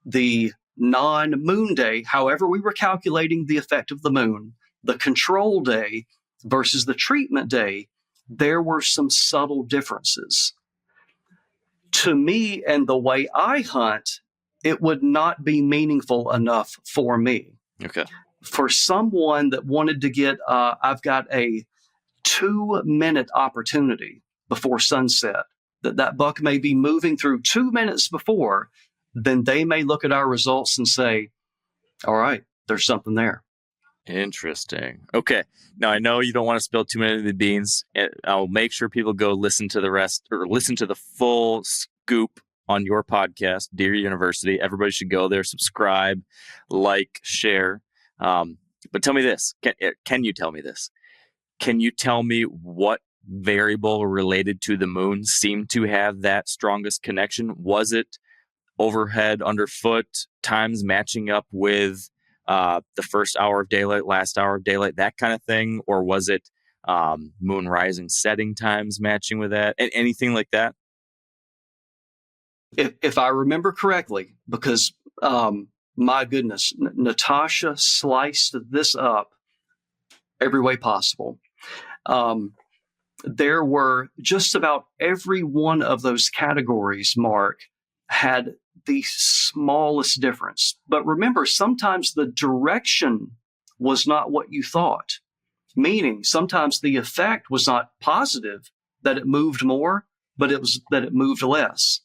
the non-moon day, however we were calculating the effect of the moon, the control day versus the treatment day, there were some subtle differences. To me and the way I hunt, it would not be meaningful enough for me. Okay. For someone that wanted to get, I've got a 2-minute opportunity before sunset, that buck may be moving through 2 minutes before, then they may look at our results and say, all right, there's something there. Interesting. Okay. Now, I know you don't want to spill too many of the beans. I'll make sure people go listen to the rest or listen to the full scoop on your podcast, Deer University. Everybody should go there, subscribe, like, share. But tell me this. Can you tell me this? Can you tell me what variable related to the moon seemed to have that strongest connection? Was it overhead, underfoot, times matching up with the first hour of daylight, last hour of daylight, that kind of thing? Or was it moon rising, setting times matching with that? Anything like that? If I remember correctly, because my goodness, Natasha sliced this up every way possible. There were just about every one of those categories, Mark, had the smallest difference. But remember, sometimes the direction was not what you thought, meaning sometimes the effect was not positive, that it moved more, but it was that it moved less.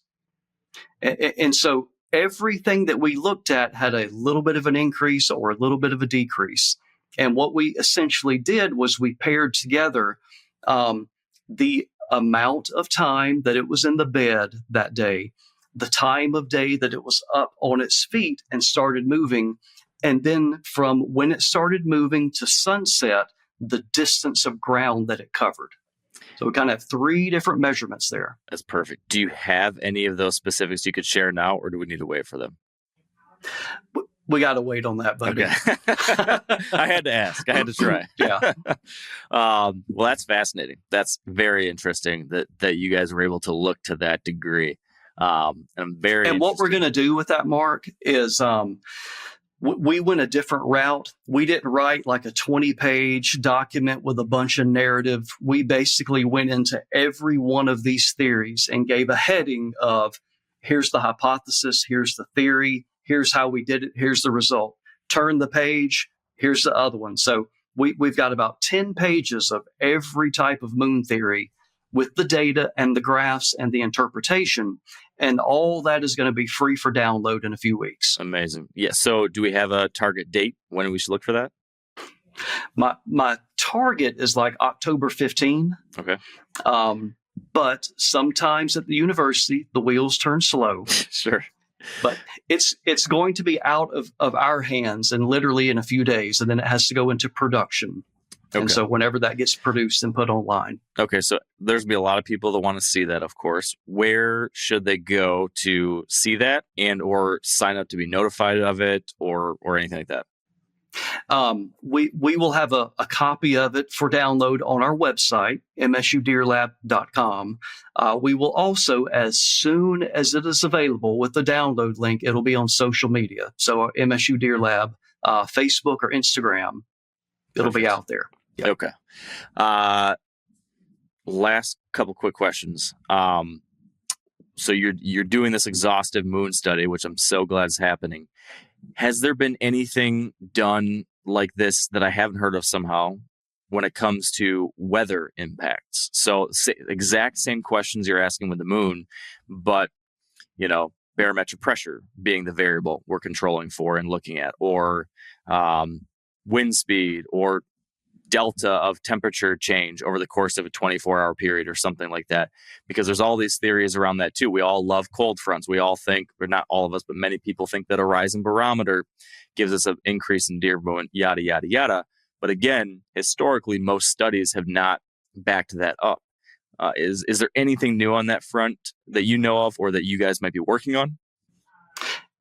And so everything that we looked at had a little bit of an increase or a little bit of a decrease. And what we essentially did was we paired together the amount of time that it was in the bed that day, the time of day that it was up on its feet and started moving, and then from when it started moving to sunset, the distance of ground that it covered. So we kind of have 3 different measurements there. That's perfect. Do you have any of those specifics you could share now, or do we need to wait for them? We got to wait on that, buddy. Okay. I had to ask. I had to try. Yeah. Well, that's fascinating. That's very interesting that you guys were able to look to that degree. I'm very. And what we're going to do with that, Mark, is we went a different route. We didn't write like a 20-page document with a bunch of narrative. We basically went into every one of these theories and gave a heading of, here's the hypothesis, here's the theory, here's how we did it, here's the result. Turn the page, here's the other one. So we've got about 10 pages of every type of moon theory with the data and the graphs and the interpretation. And all that is going to be free for download in a few weeks. Amazing. Yeah. So do we have a target date when we should look for that? My target is like October 15. Okay. But sometimes at the university, the wheels turn slow. Sure. But it's going to be out of our hands and literally in a few days, and then it has to go into production. Okay. And so whenever that gets produced and put online. Okay, so there's going to be a lot of people that want to see that, of course. Where should they go to see that and or sign up to be notified of it or anything like that? We will have a copy of it for download on our website, msudeerlab.com. We will also, as soon as it is available with the download link, it'll be on social media. So MSU Deer Lab, Facebook or Instagram, it'll be out there. Yep. Okay. Last couple quick questions. So you're doing this exhaustive moon study, which I'm so glad is happening. Has there been anything done like this that I haven't heard of somehow when it comes to weather impacts? So exact same questions you're asking with the moon, but barometric pressure being the variable we're controlling for and looking at, or wind speed, or delta of temperature change over the course of a 24-hour period or something like that, because there's all these theories around that too. We all love cold fronts. We all think, or not all of us, but many people think that a rising barometer gives us an increase in deer movement, yada, yada, yada. But again, historically, most studies have not backed that up. Is there anything new on that front that you know of or that you guys might be working on?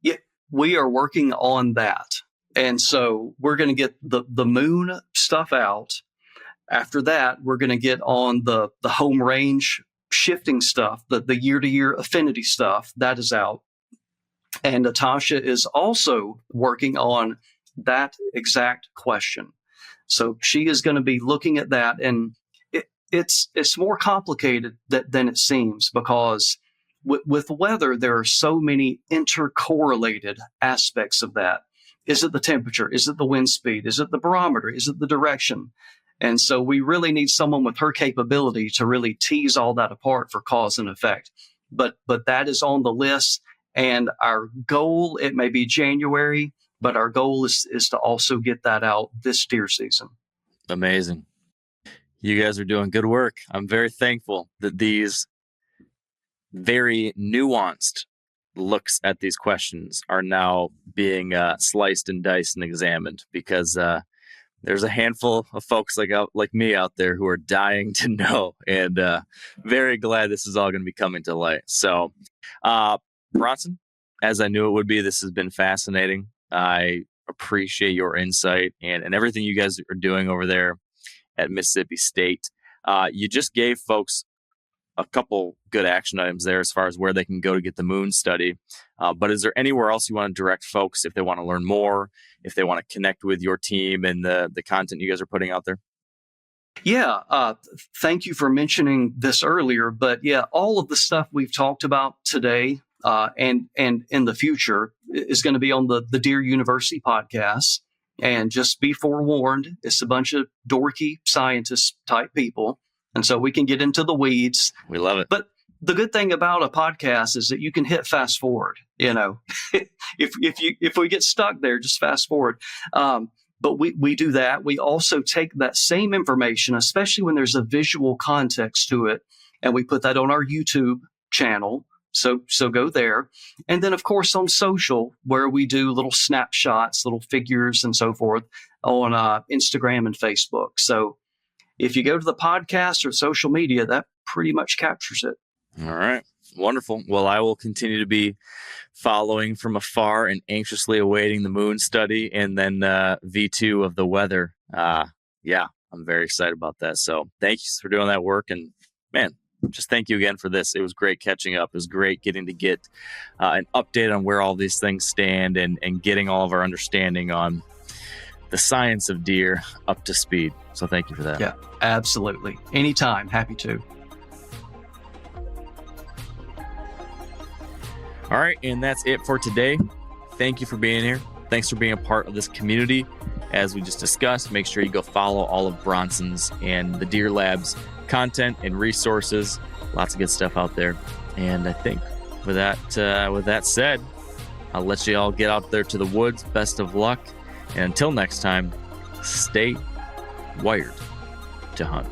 Yeah, we are working on that. And so we're going to get the moon stuff out. After that, we're going to get on the home range shifting stuff, the year-to-year affinity stuff. That is out. And Natasha is also working on that exact question. So she is going to be looking at that. And it's more complicated than it seems, because with weather, there are so many intercorrelated aspects of that. Is it the temperature? Is it the wind speed? Is it the barometer? Is it the direction? And so we really need someone with her capability to really tease all that apart for cause and effect. But that is on the list. And our goal, it may be January, but our goal is to also get that out this deer season. Amazing. You guys are doing good work. I'm very thankful that these very nuanced looks at these questions are now being sliced and diced and examined, because there's a handful of folks like me out there who are dying to know, and very glad this is all going to be coming to light. So, Bronson, as I knew it would be, this has been fascinating. I appreciate your insight and everything you guys are doing over there at Mississippi State. You just gave folks a couple good action items there as far as where they can go to get the moon study. But is there anywhere else you want to direct folks if they want to learn more, if they want to connect with your team and the content you guys are putting out there? Yeah. Thank you for mentioning this earlier. But yeah, all of the stuff we've talked about today and in the future is going to be on the Deer University podcast. And just be forewarned, it's a bunch of dorky scientist type people. And so we can get into the weeds. We love it. But the good thing about a podcast is that you can hit fast forward. If we get stuck there, just fast forward. But we do that. We also take that same information, especially when there's a visual context to it, and we put that on our YouTube channel. So go there. And then, of course, on social, where we do little snapshots, little figures and so forth on Instagram and Facebook. So if you go to the podcast or social media, that pretty much captures it. All right. Wonderful. Well, I will continue to be following from afar and anxiously awaiting the moon study and then V2 of the weather. Yeah, I'm very excited about that. So thank you for doing that work. And man, just thank you again for this. It was great catching up. It was great getting to get an update on where all these things stand and getting all of our understanding on the science of deer up to speed. So thank you for that. Yeah, absolutely. Anytime. Happy to. All right. And that's it for today. Thank you for being here. Thanks for being a part of this community. As we just discussed, make sure you go follow all of Bronson's and the Deer Lab's content and resources. Lots of good stuff out there. And I think with that said, I'll let you all get out there to the woods. Best of luck. And until next time, stay wired to hunt.